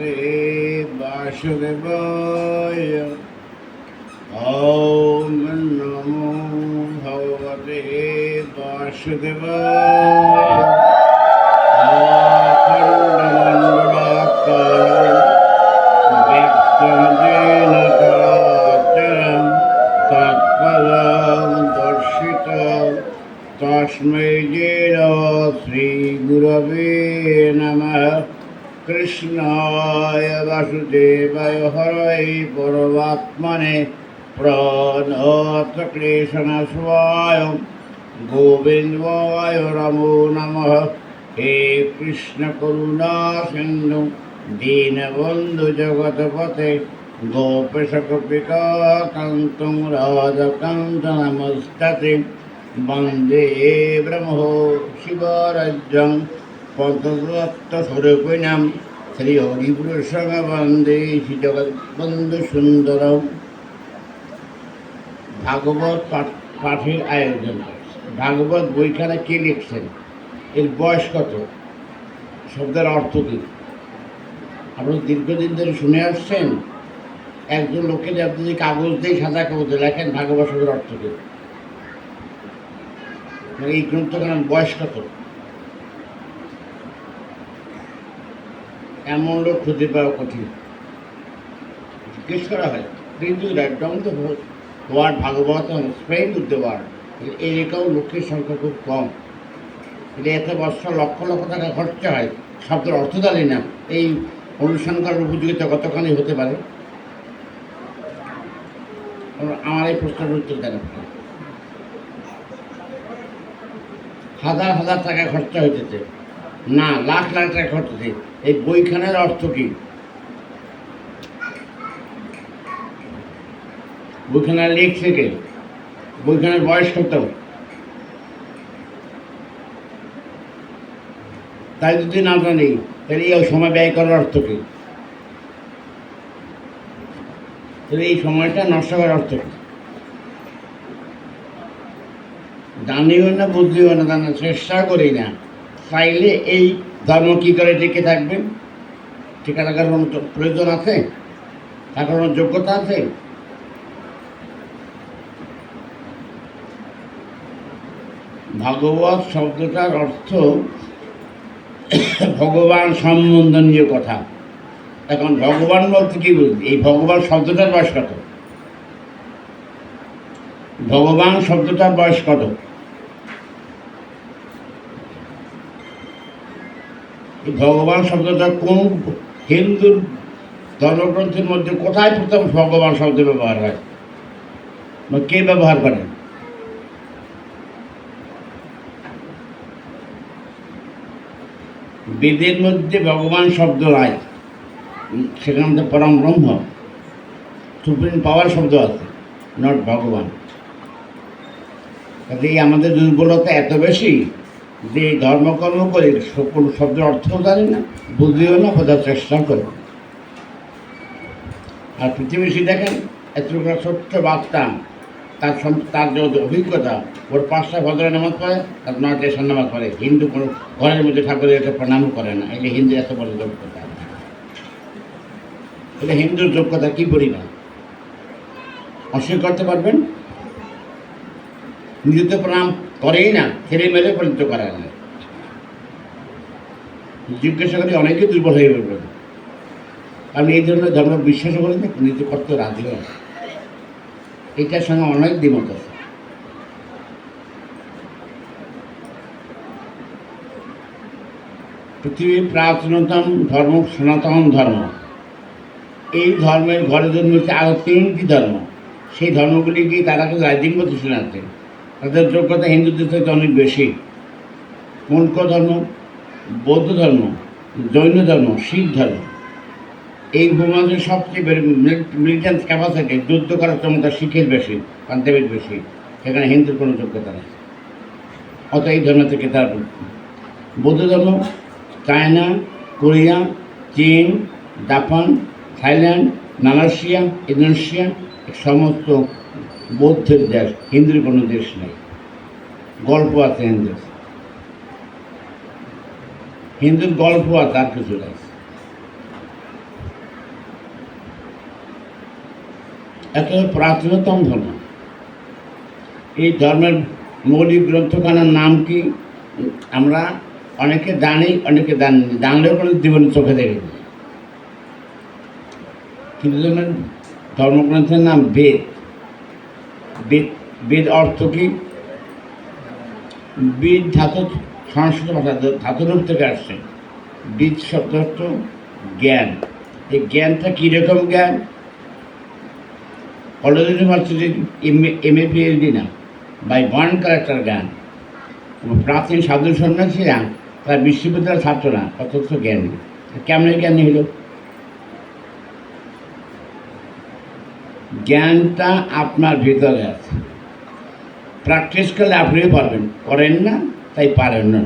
भगवते वासुदेवाय। ॐ नमो भगवते वासुदेवाय। अखण्डमण्डलाकारं व्यक्तं येन चराचरं तत्पदं दर्शितं तस्मै श्रीगुरवे नमः। कृष्णाय वासुदेवाय हरये परमात्मने प्रणतक्लेशनाशाय गोविन्दाय नमो नमः। हे कृष्ण करुणा सिन्धु दीनबन्धु जगत्पते गोपेश गोपिका कान्तं राधाकान्त नमस्ते। वन्दे ब्रह्मो शिवराज्यं पददत्तस्वरूपिणां श्रीहरिपुरुषं वन्दे श्रीजगद्बन्धुसुन्दरम्। ভাগবত পাঠের আয়োজন। ভাগবত বইখানা কে লিখছেন, এর বয়স কত, শব্দের অর্থ কী? আপনারা দীর্ঘদিন ধরে শুনে আসছেন। একজন লোকের আপনি যদি কাগজ দিয়ে সাদা কাগজে লেখেন ভাগবত শব্দের অর্থ কী, এই গ্রন্থখানার বয়স কত? এমন লোক খুঁজে পাওয়া কঠিন। জিজ্ঞেস করা হয় কিন্তু একদম তো ওয়ার্ড ভাগবত স্প্রেড উঠতে ওয়ার্ড, এরকম লোকের সংখ্যা খুব কম। এটা এত বছর লক্ষ লক্ষ টাকা খরচা হয়, শব্দের অর্থ জানি না, এই অনুষ্ঠান করার উপযোগিতা কতখানি হতে পারে? আমার এই প্রশ্নের উত্তর দেন। হাজার হাজার টাকা খরচা হইতেছে, না লাখ লাখ টাকা খরচা। এই বইখানের অর্থ কী? বইখানার লিখছে কে? বইখানার বয়স কত? তাই যদি না জানি তাহলে এই সময় ব্যয় করার অর্থ কী? তাহলে এই সময়টা নষ্ট করার অর্থ কী? জানিও না, বুঝিও না, জানার চেষ্টা করি না, চাইলে এই ধর্ম কী করে টিকে থাকবে? টিকে থাকার কোনো প্রয়োজন আছে? থাকার কোনো যোগ্যতা আছে? ভাগবত শব্দটার অর্থ ভগবান সম্বন্ধনীয় কথা। এখন ভগবান বলতে কি বুঝলি? এই ভগবান শব্দটার বয়স কত? ভগবান শব্দটার বয়স কত? এই ভগবান শব্দটা কোন হিন্দু ধর্মগ্রন্থের মধ্যে কোথায় প্রথম ভগবান শব্দ ব্যবহার হয় বা কে ব্যবহার করেন? বেদের মধ্যে ভগবান শব্দ নাই, সেখানে পরম ব্রহ্ম সুপ্রিম পাওয়ার শব্দ আছে, নট ভগবান। কাজেই আমাদের দুর্বলতা এত বেশি যে ধর্মকর্ম করে সকল শব্দের অর্থও জানি না, বুঝিও না, বোঝার চেষ্টা করি। আর পৃথিবীতে দেখেন এতটা ছোট্ট বাচ্চা, তার যে অভিজ্ঞতা, ওর 5টা ফজরের নামাজ পড়ে, তার 9টা এশার নামাজ পড়ে। হিন্দু কোনো ঘরের মধ্যে ঠাকুরের এটা প্রণামও করে না। এটা হিন্দু এত বড় যোগ্যতা, এটা হিন্দুর যোগ্যতা কি পরিমাণ অস্বীকার করতে পারবেন? নিজে তো প্রণাম করেই না, ছেলে মেলে পর্যন্ত করে না। জিজ্ঞাসা করি অনেকেই দুর্বল হয়ে পড়বেন, কারণ এই ধরনের ধর্ম বিশ্বাস করেন না, নিজে করতে রাজি হয়। এটার সঙ্গে অনেক দ্বিমত আছে। পৃথিবীর প্রাচীনতম ধর্ম সনাতন ধর্ম। এই ধর্মের ঘরে জন্মেছে আরও 3টি ধর্ম। সেই ধর্মগুলিকে তারা কিন্তু রাইজিং মতো শোনাচ্ছে, তাদের যোগ্যতা হিন্দুদের থেকে অনেক বেশি। কোন ধর্ম? বৌদ্ধ ধর্ম, জৈন ধর্ম, শিখ ধর্ম। এই ভূমাজের সবচেয়ে মিলিটেন্স ক্যাপাসিটি, যুদ্ধ করার ক্ষমতা শিখের বেশি, পাঞ্জাবের বেশি। সেখানে হিন্দুর কোনো যোগ্যতা নেই। অত এই ধর্ম থেকে তার বৌদ্ধ ধর্ম চায়না, কোরিয়া, চীন, জাপান, থাইল্যান্ড, মালয়েশিয়া, ইন্দোনেশিয়া সমস্ত বৌদ্ধের দেশ। হিন্দুর কোনো দেশ নেই। গল্প আছে হিন্দুর গল্প আছে, আর কিছু নেই। এত প্রাচীনতম ধর্ম। এই ধর্মের মৌলিক গ্রন্থখানার নাম কি আমরা অনেকে জানি, অনেকে জানি, জানলেও কোনো জীবনে চোখে দেখেনি। কিন্তু ধর্মগ্রন্থের নাম বেদ। বেদ বেদ অর্থ কি? বীজ ধাতু, সংস্কৃত ভাষা ধাতুরূপ থেকে আসছে। বীজ শব্দ অর্থ জ্ঞান। এই জ্ঞানটা কীরকম জ্ঞান? College university M A PhD না, বাই ওয়ান ক্যারেক্টার জ্ঞান। প্রাচীন সাধু সন্ন্যাসীরা তারা বিশ্ববিদ্যালয়ের ছাত্র না, অথচ জ্ঞানী। কেমন জ্ঞানী হলো? জ্ঞানটা আপনার ভিতরে আছে, প্র্যাকটিস করলে আপনিও পারবেন, করেন না তাই পারেন না।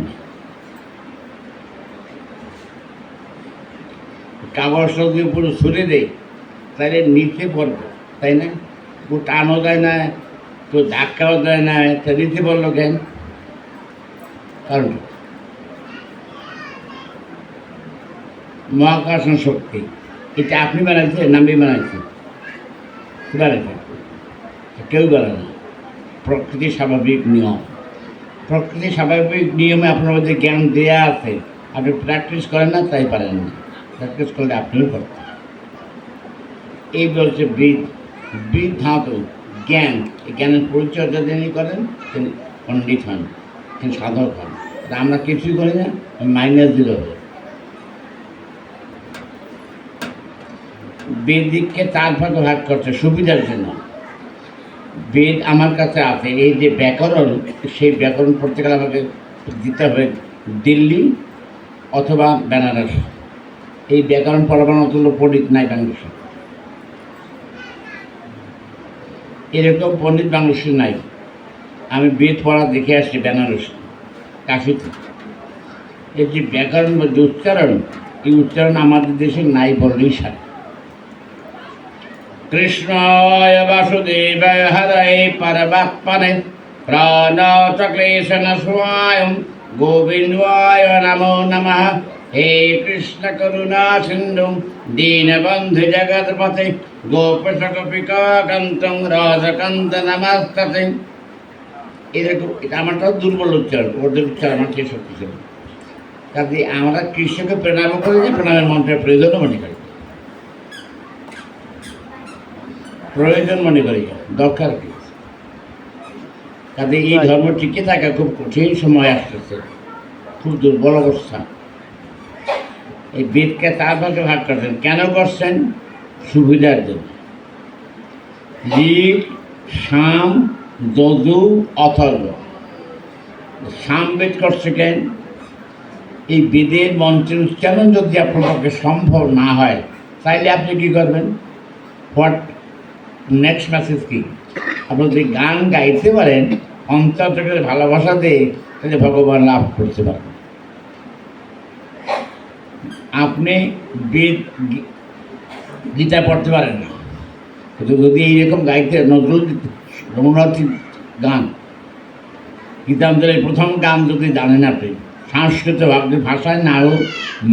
কাগজটা যদি পুরো ছুড়ে দেয় তাহলে নিচে পড়বে, তাই না? কেউ টানও দেয় না, কেউ ধাক্কাও দেয় না, তা নিচে পড়লো কেন? কারণ মহাকর্ষণ শক্তি। এটা আপনি বানাইছেন না আমি বানাইছি? বানাইছেন, কেউ বানায় না। প্রকৃতির স্বাভাবিক নিয়ম। প্রকৃতির স্বাভাবিক নিয়মে আপনার মধ্যে জ্ঞান দেওয়া আছে, আপনি প্র্যাকটিস করেন না তাই পারেন না। প্র্যাকটিস করলে আপনিও করতেন। এই বলছে বীজ। বীজ ধাতু জ্ঞান। এই জ্ঞানের পরিচর্যা যিনি করেন তিনি পণ্ডিত হন, তিনি সাধক হন। আমরা কিছুই করি না, -0 হয়ে। বেদিককে 4 ভাগে ভাগ করছে সুবিধার জন্য। বেদ আমার কাছে আছে, এই যে ব্যাকরণ, সেই ব্যাকরণ পড়তে গেলে আমাকে দিতে হবে দিল্লি অথবা বেনারস। এই ব্যাকরণ পড়াবার মতো পণ্ডিত নাই বাংলাদেশে, এরকম পণ্ডিত বাংলাদেশে নাই। আমি বেদ পড়া দেখে আসছি বেনারস, কাশিতে। এই যে ব্যাকরণ বা যে উচ্চারণ, এই উচ্চারণ আমাদের দেশে নাই বললেই সারে। কৃষ্ণায় বাসুদেবায় হরয়ে পরমাত্মনে প্রাণচক্লেশনাশায় গোবিন্দায় নমো নমঃ। হে কৃষ্ণ করুণা সিন্ধু দীনবন্ধু জগৎপতে গোপেশ গোপিকা কান্তং রাজকান্ত নমস্তে। এরকম এটা আমারটাও দুর্বল উচ্চারণ, ওদের উচ্চারণ আমার ঠিক শক্তি ছিল। কাজে আমরা কৃষ্ণকে প্রণাম করি যে প্রণামের মন্ত্রের প্রয়োজনও মনে করি, প্রয়োজন মনে করি, দরকার কি? কাজে এই ধর্ম টিকে থাকা খুব কঠিন সময় আসতেছে, খুব দুর্বল অবস্থা। এই বেদকে 4 ভাগে ভাগ করছেন। কেন করছেন? সুবিধার জন্য। ঋক, সাম, যজু, অথর্ব। সাম বেদ করছে কেন? এই বেদের মন্ত্রের উচ্চারণ যদি আপনার পক্ষে সম্ভব না হয় তাইলে আপনি কি করবেন? হোয়াট নেক্সট মেসেজ কি? আপনি যদি গান গাইতে পারেন অন্তর থেকে ভালোবাসা দিয়ে, তাহলে ভগবান লাভ করতে পারেন। আপনি বেদ গীতা পড়তে পারেন না, কিন্তু যদি এইরকম গাইতে রবীন্দ্রনাথ গান, গীতাঞ্জলির প্রথম গান যদি জানেন আপনি, সংস্কৃত ভাষায় না হোক,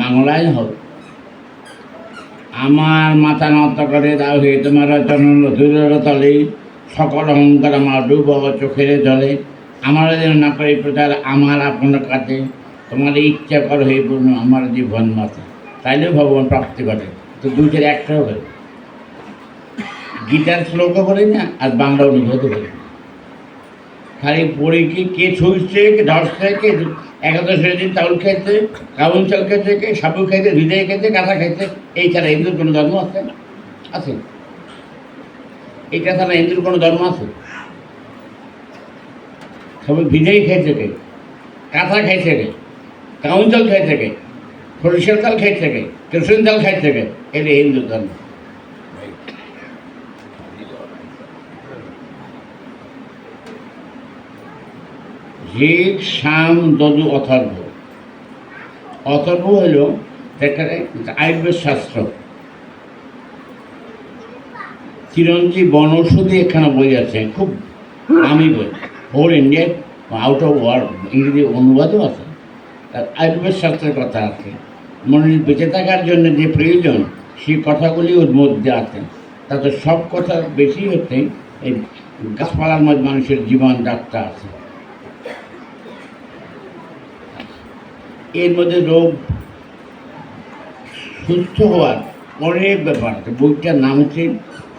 বাংলায় হোক, আমার মাথা নত করে দাও হে তোমার চরণের তলে, সকল অহংকার আমার ডুব চোখের জলে, আমার যেন না করে প্রচার আমার আপনার কাছে, তোমার ইচ্ছা করো হে পূর্ণ আমার জীবন মাথা। তাইলেও ভগবান প্রাপ্তি ঘটে। তো দুইটার একটাও হয়। গীতার শ্লোকও করি না আর বাংলা অনুভূত করি না, খালি পড়ে কি কে ছুঁচছে, কে ধরছে, কে একাদশের দিন চাউল খেয়েছে, কাবুল চাল খেয়েছে, কে সাবু খেয়েছে, হৃদয় খেয়েছে, কাঁথা খেয়েছে। এই ছাড়া হিন্দুর কোনো ধর্ম আছে? আছে? এইটা ছাড়া হিন্দুর কোনো ধর্ম আছে? সবাই ভিজেই খেয়েছে কে, কাঁথা খাইছে কে, কাউন চাল খাইছে কে, সরিষার চাল খাইছে কে, কেরোসিন চাল খাইছে কে? এটা হিন্দু ধর্ম। ঋক, সাম, যজু, অথর্ব। অথর্ব হইল সেখানে আয়ুর্বেদ শাস্ত্র। চিরঞ্জীব বনৌষধি এখানে বই আছে, খুব দামি বই, whole India, out of world, ইংরেজি অনুবাদও আছে। তার আয়ুর্বেদ শাস্ত্রের কথা আছে, মনের বেঁচে থাকার জন্য যে প্রয়োজন সেই কথাগুলি ওর মধ্যে আছে। তাতে সব কথা বেশি হচ্ছে এই গাছপালার মধ্যে মানুষের জীবন যাত্রা আছে। এর মধ্যে রোগ সুস্থ হওয়ার অনেক ব্যাপার আছে। বইটার নাম হচ্ছে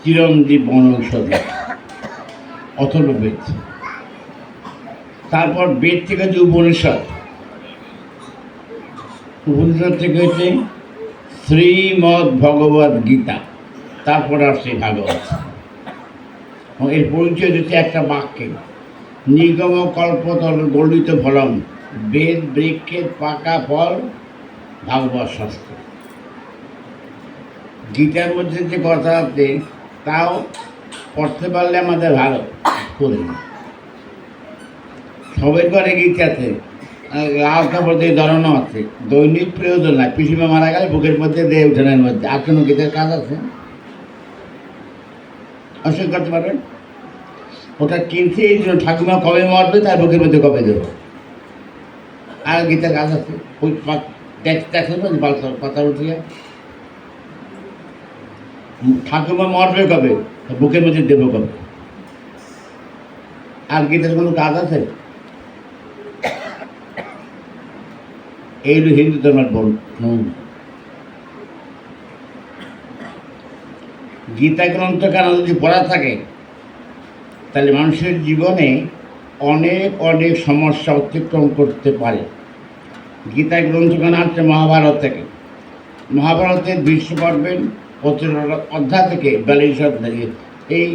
চিরঞ্জীব বনৌষধি, অথর্ববেদ। তারপর বেদ থেকে হচ্ছে উপনিষদ, উপনিষদ থেকে হচ্ছে শ্রীমদ্ ভগবদ গীতা, তারপর আসছে ভাগবত। এর পরিচয় হচ্ছে একটা বাক্যে, নিগম কল্পতল গলিত ফলম, বেদ বৃক্ষের পাকা ফল ভাগবত শাস্ত্র। গীতার মধ্যে যে কথা আছে তাও পড়তে পারলে আমাদের ভালো করে। সবের ঘরে গীতাতে লাল কাপড় দিয়ে ধরানো আছে, দৈনিক প্রয়োজন নাই। পিসিমা মারা গেলে বুকের মধ্যে দিয়ে উঠানের মধ্যে আর কোনো গীতের কাজ আছে? অসুখ করতে পারবেন? ওটা কিনছে এই জন্য ঠাকুমা কবে মরবে তার বুকের মধ্যে কবে দেবো। আর গীতার কাজ আছে ওই দেখতে পাতা উঠিয়া ঠাকুমা মরবে কবে, বুকের মধ্যে দেবো কবে। আর গীতার কোনো কাজ আছে? এই হলো হিন্দু ধর্মের বল। গীতা গ্রন্থ কেন যদি পড়া থাকে তাহলে মানুষের জীবনে অনেক অনেক সমস্যা অতিক্রম করতে পারে। গীতা গ্রন্থ কেন আসছে মহাভারত থেকে। মহাভারতের বিশ্ব পড়বেন ১৫ অধ্যায় থেকে ৪২ অধ্যায়, এই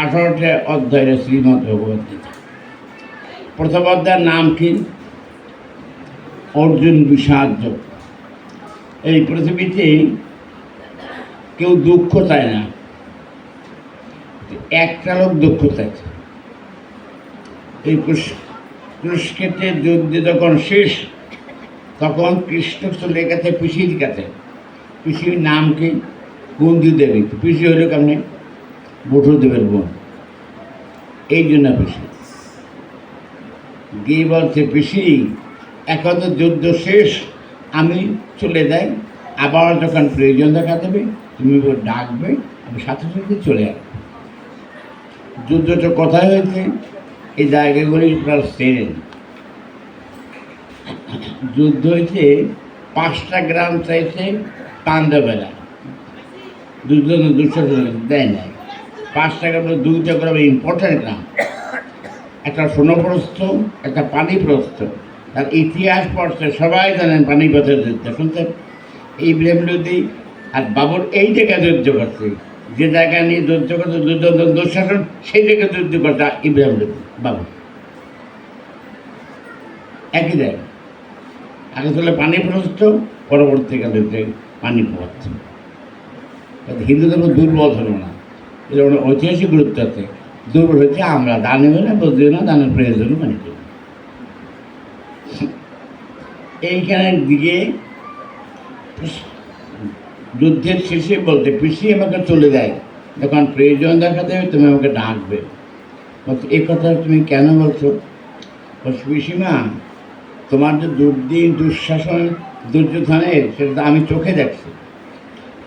১৮টা অধ্যায়ের শ্রীমদ্ ভগবদ গীতা। প্রথম অধ্যায়ের নাম কি? অর্জুন বিষাদ যোগ। এই পৃথিবীতে কেউ দুঃখ চায় না, একটা লোক দুঃখ চাইছে। এই কুরুক্ষেত্রের যুদ্ধ যখন শেষ তখন কৃষ্ণ চলে গেছে পিসির কাছে। পিসির নাম কি? কুন্তি দেবী। পিসি হইল কেমনি? বসুদেবের বোন, এই জন্য পিসি গিয়ে বলছে, পিসি এখন তো যুদ্ধ শেষ, আমি চলে যাই, আবার যখন প্রয়োজন দেখা দেবে তুমি ডাকবে, আমি সাথে সাথে চলে আসবো। যুদ্ধটা কোথায় হয়েছে? এই জায়গাগুলি প্রায় সেরেন। যুদ্ধ হয়েছে 5টা গ্রাম চাইছে পাণ্ডবেরা, দুঃশাসন দেয় নাই। 5টা গ্রামের 2টা গ্রাম ইম্পর্টেন্ট গ্রাম, একটা সোনপ্রস্থ, একটা পানিপ্রস্থ। তার ইতিহাস পড়ছে, সবাই জানেন পানিপথের যুদ্ধ শুনছেন। এই ব্রেমলুদি আর বাবর এই জায়গায় যুদ্ধ করছে, যে জায়গা নিয়ে যুদ্ধ করছে দুঃশাসন, সেই জায়গায় যুদ্ধ করছে ইব্রাহিম লোদি বাবর। একই জায়গা, আগে ছিল পানিপ্রস্থ, পরবর্তীকালে পানিপথ। হিন্দু ধর্ম দুর্বল ধর্ম না, এর ঐতিহাসিক গুরুত্ব আছে। দুর্বল হচ্ছে আমরা, দানিও না, বুঝিও না, দানের প্রয়োজনও মানি করি। এইখানের দিকে যুদ্ধের শেষে বলতে, পিসি আমাকে চলে যায়, যখন প্রয়োজন দেখা দেবে তুমি আমাকে ডাকবে। বলছে, এই কথা তুমি কেন বলছো? বলছি, পিসিমা তোমার যে দুর্দিন দুঃশাসন দুর্যোধনের, সেটা আমি চোখে দেখছি।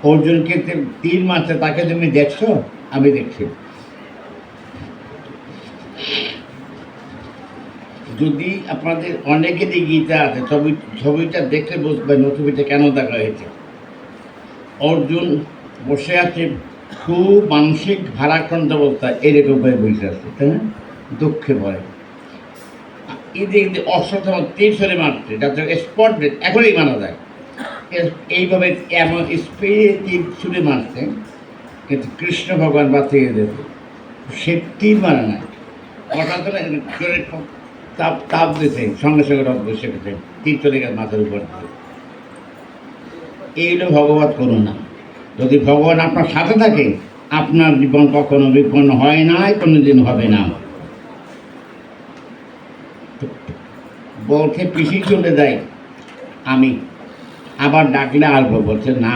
অর্জুনকে তীর মারছে, তাকে তুমি দেখছো? আমি দেখছি। যদি আপনাদের অনেকেরই গীতা আছে, ছবিটা দেখলে বুঝবেন ছবিটা কেন দেখা হয়েছে। অর্জুন বসে আছে খুব মানসিক ভারাক্রান্ত অবস্থায়, এরকম ভাবে বসে আছে, তাই না? দুঃখে ভয়। এই অশ্রদ্ধ তীর ছড়ে মারছে, যাতে স্পট ডেট এখনই মারা যায়। এইভাবে এমন স্পিডে তীর ছুড়ে মারছে, কিন্তু কৃষ্ণ ভগবান বাঁচিয়ে দেবে। সে তীর মারা নাই, হঠাৎ করে তাপ দিতে সঙ্গে সঙ্গে রক্ত বসে গেছে, তীর চলে গেছে মাথার উপর। এই হলো ভগবত করুণা। যদি ভগবান আপনার সাথে থাকে, আপনার জীবন কখনো বিপন্ন হয় নাই, কোনোদিন হবে না। বলছে পিসি চলে যায়, আমি আবার ডাকলে আসবো। বলছে, না,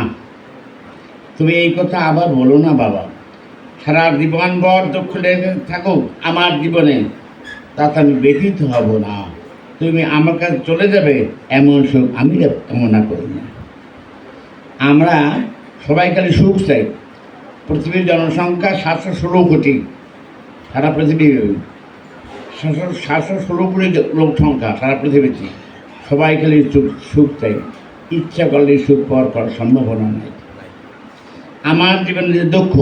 তুমি এই কথা আবার বলো না বাবা। সারা জীবন ভর দুঃখ লেগে থাকুক আমার জীবনে, তাতে আমি ব্যথিত হব না। তুমি আমার কাছে চলে যাবে, এমন সুখ আমি কামনা করি না। আমরা সবাই খালি সুখ চাই, পৃথিবীর জনসংখ্যা 716 কোটি, সারা পৃথিবী 716 কোটি লোক সংখ্যা সারা পৃথিবীতে। সবাই খালি সুখ চাই, ইচ্ছা করলে সুখ পাওয়ার করার সম্ভাবনা নেই। আমার জীবনে যে দুঃখ,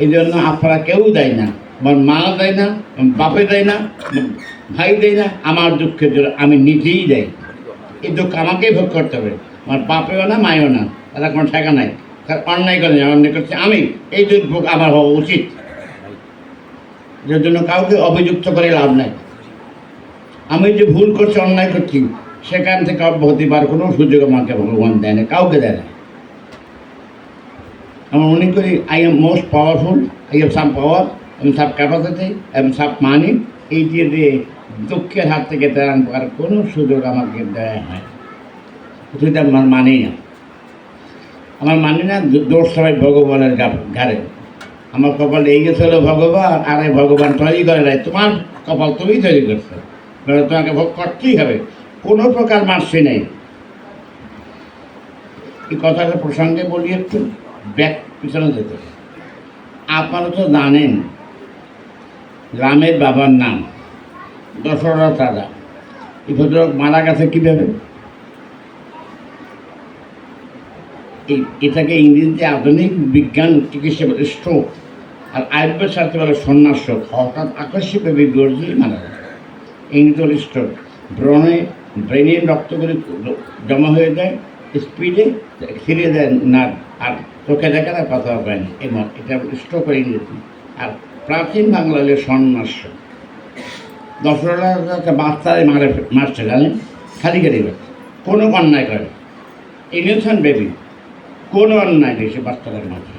এই জন্য আপনারা কেউ দেয় না, আমার মা দেয় না, বাপে দেয় না, ভাই দেয় না। আমার দুঃখের জন্য আমি নিজেই দেয়। এই দুঃখ আমাকেই ভোগ করতে হবে, আমার বাপেও না, মায়েও না, তারা কোনো ঠেকা নাই। তার অন্যায় করে অন্যায় করছে আমি, এই দুর্ভোগ আমার হওয়া উচিত। যার জন্য কাউকে অভিযুক্ত করে লাভ নাই। আমি যে ভুল করছি, অন্যায় করছি, সেখান থেকে অব্যাহতি পাওয়ার কোনো সুযোগ আমাকে ভগবান দেয় না, কাউকে দেয় না। আমরা মনে করি I am most powerful, I have some power, আমি সাব ক্যাপাসিটি, আমি সাব মানি। এই দিয়ে দুঃখের হাত থেকে ত্রাণ পাওয়ার কোনো সুযোগ আমাকে দেয় হয়, সেটা আমার মানি না। আমার মানি না, দোষ সবাই ভগবানের ঘাড়ে। আমার কপাল এই গেছিল ভগবান, আর এই ভগবান তৈরি করে নাই, তোমার কপাল তুমি তৈরি করছো, তোমাকে ভোগ করতেই হবে, কোনো প্রকার মার্সি নেই। এই কথাটা প্রসঙ্গে বলি একটু, ব্যাক পিছনে যেতে। আপনারা তো জানেন রামের বাবার নাম দশরথ রাজা। এই ভদ্রলোক মারা গেছে কীভাবে? এটাকে ইংরেজিতে আধুনিক বিজ্ঞান চিকিৎসা বলে স্ট্রোক, আর আয়ুর্বেদ শাস্ত্রে বলে সন্ন্যাস শোক। হঠাৎ আকস্মিকভাবে বিগর্জে মারা যায়, ইংরেজি বলে স্ট্রোক। ব্রেনের রক্তগুলি জমা হয়ে যায়, স্পিডে ছিঁড়ে যায় নার্ভ, আর চোখে দেখা না, কথা পায় না। এটা স্ট্রোক ইংরেজি। আর প্রাচীন বাংলা হলে সন্ন্যাস শোক। দশরথ বাচ্চারে মারছে, জানেন, খালি খালি বাচ্চা, কোনো অন্যায় করে, ইনোসেন্ট বেবি, কোনো অন্যায় নেই, সে বাচ্চাটাকে মারছে।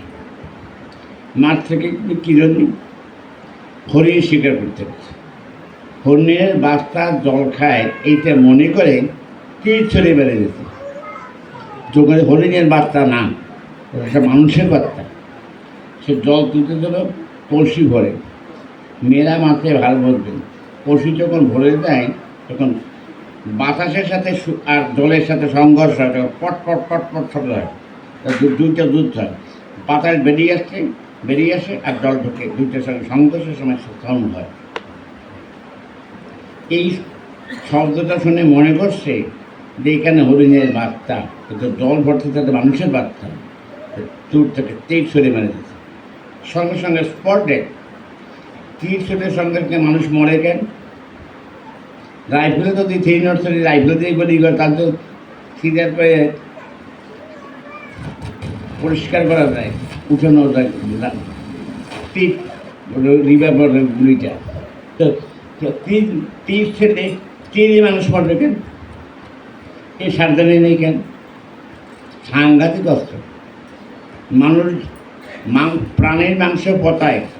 মাঠ থেকে কী জন্য? হরিণ শিকার করতে পারছে। হরিণের বাচ্চা জল খায় এইটা মনে করে তীর ছড়ে বেড়ে যেত। যোগাযোগ হরিণের বাচ্চা না, একটা মানুষের বাচ্চা। সে জল তুলতে গেল কলসি ভরে। মেয়েরা মাথায় ভালো বলবেন, কলসি যখন ভরে দেয় তখন বাতাসের সাথে আর জলের সাথে সংঘর্ষ হয়, তখন পট পট পট পট শব্দ হয়, দুইটা দুধ হয়। বাতাস বেরিয়ে আসে আর জল ঢোকে, দুইটার সঙ্গে সংঘর্ষের সময় সাউন্ড হয়। এই শব্দটা শুনে মনে করছে যে এখানে হরিণের বাচ্চা, কিন্তু জল ভর্তি তাতে মানুষের বাচ্চা। দূর থেকে তীর ছড়ে মেরে দিচ্ছে, সঙ্গে সঙ্গে স্পট ডেড। তীর ছড়ের সঙ্গে মানুষ মরে কেন? রাইফেলে যদি 3 নট ছড়ি রাইফেলে দিয়ে গুলি করে, তার তো সিজার পেয়ে পরিষ্কার করা যায়, উঠানো যায় তীর রিভার গুলিটা। তো তীর ছেড়ে তীরই মানুষ মরবে কেন? এই সাবধানে নেই কেন? সাংঘাতিক অস্ত্র। মানুষ প্রাণীর মাংস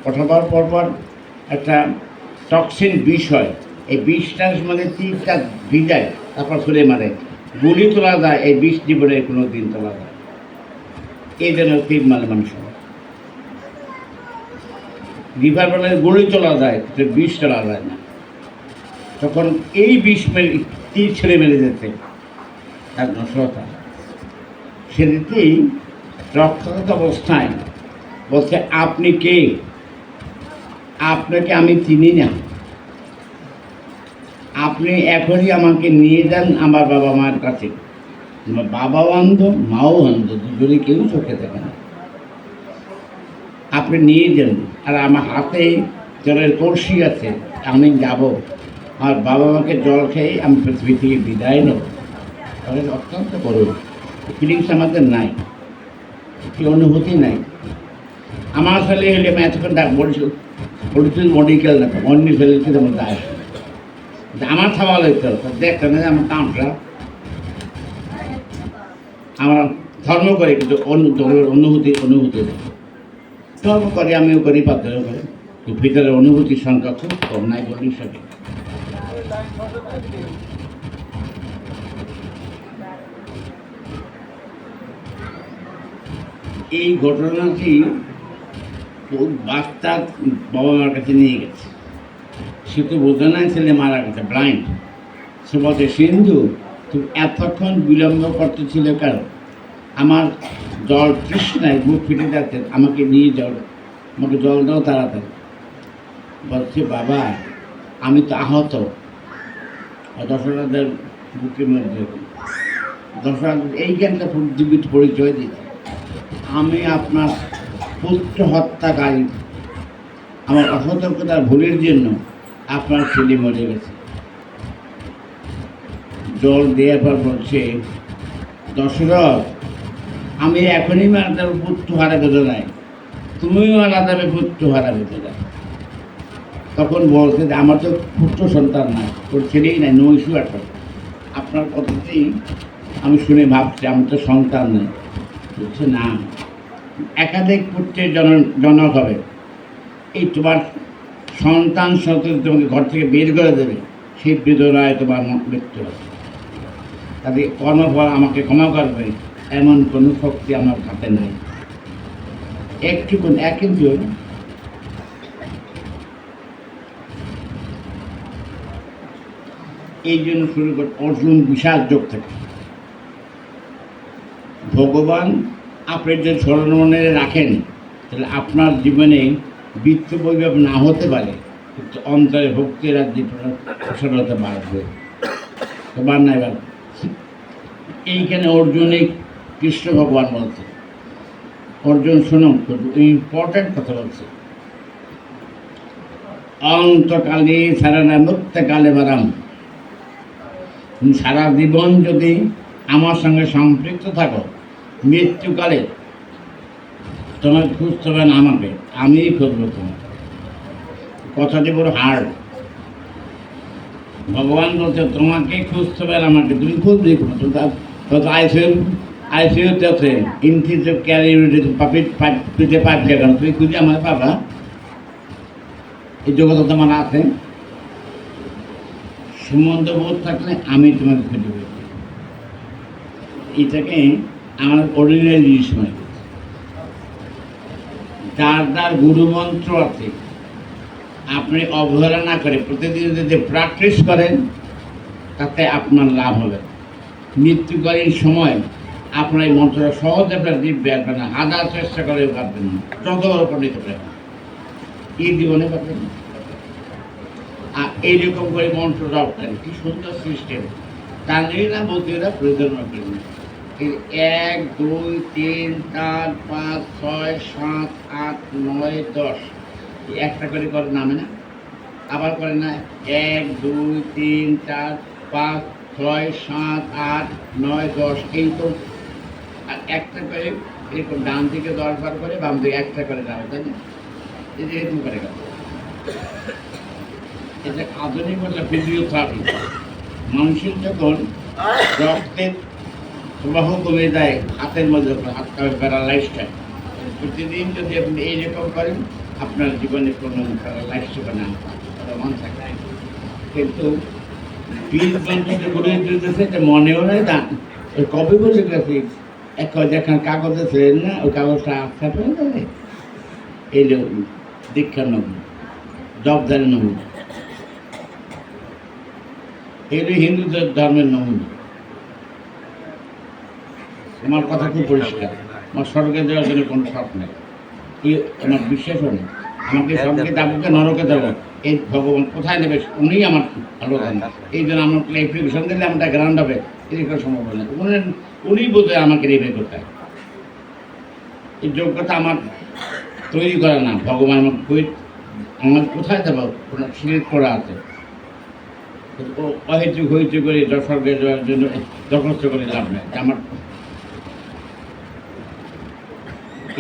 পচাবার পরপর একটা টক্সিন বিষ হয়, এই বিষটার মধ্যে তীরটা ভিজায়, তারপর ছুঁড়ে মারে। গুলি তোলা যায়, এই বিষ জীবনে কোনো দিন তোলা যায়। এই জন্য তীর মারে মানুষ। রিভার বলে গুলি তোলা যায়, বিষ তোলা যায় না। তখন এই বিষ তীর ছেড়ে মেরে যেতে এক নশরতা। সেদিকেই রক্তাক্ত অবস্থায় বলছে, আপনি কে? আপনাকে আমি চিনি না, আপনি এখনই আমাকে নিয়ে যান আমার বাবা মায়ের কাছে। বাবাও অন্ধ, মাও অন্ধ, দুজনে কেউ চোখে দেখে না। আপনি নিয়ে যান, আর আমার হাতে জলের কলসি আছে, আমি যাব, আর বাবা মাকে জল খেয়ে আমি পৃথিবী থেকে বিদায় নেব। তাহলে অত্যন্ত করুন, ফিলিংস আমাদের নাই, কি অনুভূতি নাই। আমার ছেলে হলে আমি এতক্ষণ বলেছিল মেডিকেল না, অন্য ছেলেকে যেমন দায় আমার খাওয়া লাগতো, দেখতে না আমার কামটা। আমরা ধর্ম করি, কিন্তু অনুভূতি ধর্ম করি, আমিও করি, পাত্রও করি, ভিতরের অনুভূতির সংখ্যা খুব কম, নাই বলি সঠিক। এই ঘটনাটি বাচ্চা বাবা মার কাছে নিয়ে গেছে। সে তো বোঝে নাই ছেলে মারা গেছে, ব্লাইন্ড। সে বলছে, সিন্ধু তুমি এতক্ষণ বিলম্ব করতেছিলে কেন? আমার জল তৃষ্ণায় বুক ফিটে যাচ্ছে, আমাকে নিয়ে যাও, আমাকে জল দাও তাড়াতাড়ি। বলছে বাবা আমি তো আহত। দশরথের বুকের মধ্যে দশরথ এই জ্ঞানটা জীবিত পরিচয় দিচ্ছে, আমি আপনার পুত্র হত্যাকারী, আমার অসতর্কতার ভুলের জন্য আপনার ছেলে মরে গেছে। জল দেওয়ার পর বলছে দশরথ আমি এখনই মারা যাবো পুত্র হারা বেদনায়, তুমিও মারা যাবে পুত্র হারা বেদনায়। তখন বলছে যে আমার তো পুত্র সন্তান নাই, তোর ছেলেই নাই, নৈশু একটা। আপনার কথাতেই আমি শুনে ভাবছি আমার তো সন্তান নেই। বলছে না, একাধিক পুত্রের জনক হবে, এই তোমার সন্তান সন্ততি তোমাকে ঘর থেকে বের করে দেবে, সেই বেদনায় তোমার মৃত্যু হবে। তাদের কর্মফল আমাকে ক্ষমা করবে এমন কোনো শক্তি আমার হাতে নাই। একটুকুন এক কিন্তু এই জন্য শুরু করে অর্জুন বিশাল যোগ থেকে ভগবান আপনি যদি স্মরণ মনে রাখেন তাহলে আপনার জীবনে বৃত্ত বৈভব না হতে পারে, কিন্তু অন্তরে ভক্তির রাজ্যে প্রসারতা বাড়বে। তোমার না এবার এইখানে অর্জুনে কৃষ্ণ ভগবান বলছে, অর্জুন শুনুন ইম্পর্টেন্ট কথা বলছে, অন্তকালে সারা না মুক্তকালে বারাম, সারা জীবন যদি আমার সঙ্গে সম্পৃক্ত থাকো, মৃত্যুকালে তোমাকে খুঁজতে হবে না আমাকে, আমিই খুঁজবো তোমার। কথাটি বড় হার্ড। ভগবান বলছে তোমাকে খুঁজতে হবে না আমাকে, তুমি খুঁজবে আইসিউতে আছে ইনফিউজ ক্যারি পিঠে পাইপ লাগানো, তুমি খুঁজে আমার পাবা, এই যোগ্যতা তোমার আছে। সম্বন্ধ বোধ থাকলে আমি তোমাকে খুঁজে পেয়েছি। এটাকে আমার অর্ডিনারি জিনিস মনে করছি। যার যার গুরুমন্ত্র আছে আপনি অবহেলা না করে প্রতিদিন যদি প্র্যাকটিস করেন তাতে আপনার লাভ হবে। মৃত্যুকালীন সময় আপনার এই মন্ত্রটা সহজে আপনার দিব্য আসবে না, হাজার চেষ্টা করে পারবেন না, যত বড় পণ্ডিত পারেন এই জীবনে পারবেন না। আর এইরকম করে মন্ত্র জপ করেন, কি সুন্দর সিস্টেম, জানলেই না বলতেরা প্রয়োজন করেন। 1 2 3 4 5 6 7 8 9 10 একটা করে করে নামে না, আবার করে না 1 2 3 4 5 6 7 8 9 10, এই তো। আর একটা করে এরকম ডান দিকে 10 বার করে, বাম দিকে একটা করে যাবে, তাই না? এই যে এরকম করে গেল, এটা আধুনিক বলে ফিজিওথেরাপি। মানুষের যখন রক্তের প্রবাহ কমে যায় হাতের মধ্যে, হাতটা প্যারালাইজড হয়, প্রতিদিন যদি আপনি এইরকম করেন আপনার জীবনে কোনো প্যারালাইজড হবে না, মন থাকে। কিন্তু বীজ মন্ত্রকে গড়ে তুলতেছে এটা মনেও নেই, দান কবে বসে গেছি এক যেখানে কাগজে ছিলেন না, ওই কাগজটা আস্থা পেয়ে যাবে। এই দীক্ষার নমুনা, জবদারের নমুনা, এগুলি হিন্দু ধর্মের নমুনা। আমার কথা খুব পরিষ্কার, আমার স্বর্গে দেওয়ার জন্য কোনো শখ নেই, এই আমার বিশ্বাসও নেই। আমাকে স্বর্গে যাবো নরকে দেবো, এই ভগবান কোথায় নেবে উনি আমার ভালো জানেন। এই জন্য আমার অ্যাপ্লিকেশন দিলে আমাদের গ্রাউন্ড হবে, এরকম সম্ভব না। উনি বোধ হয় আমাকে রেবে কোথায়, এই যোগ্যতা আমার তৈরি করা না, ভগবান আমার কোথায় দেবো কোনো সিলেক্ট করা আছে। অহেতুক হইচু করে স্বর্গে যাওয়ার জন্য দরখাস্ত করে লাভ নেই। আমার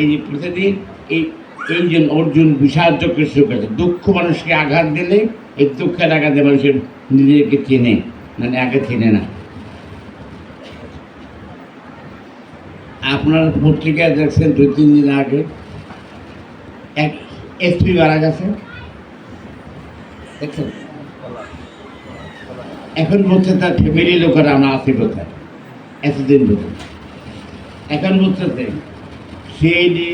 এই যে প্রতিদিন এই জন্য অর্জুন বিশাল চক্রের সুখ আছে। দুঃখ মানুষকে আঘাত দিলে এই দুঃখের আঘাতে মানুষের নিজেকে চেনে, মানে আগে চেনে না। আপনার পত্রিকায় দেখছেন 2-3 দিন আগে এক এসপি মারা গেছে, দেখছেন? এখন বলছে তার ফ্যামিলি লোকেরা আমরা আছি কোথায় এতদিন বলছে। এখন বলতেছে সিআইডি,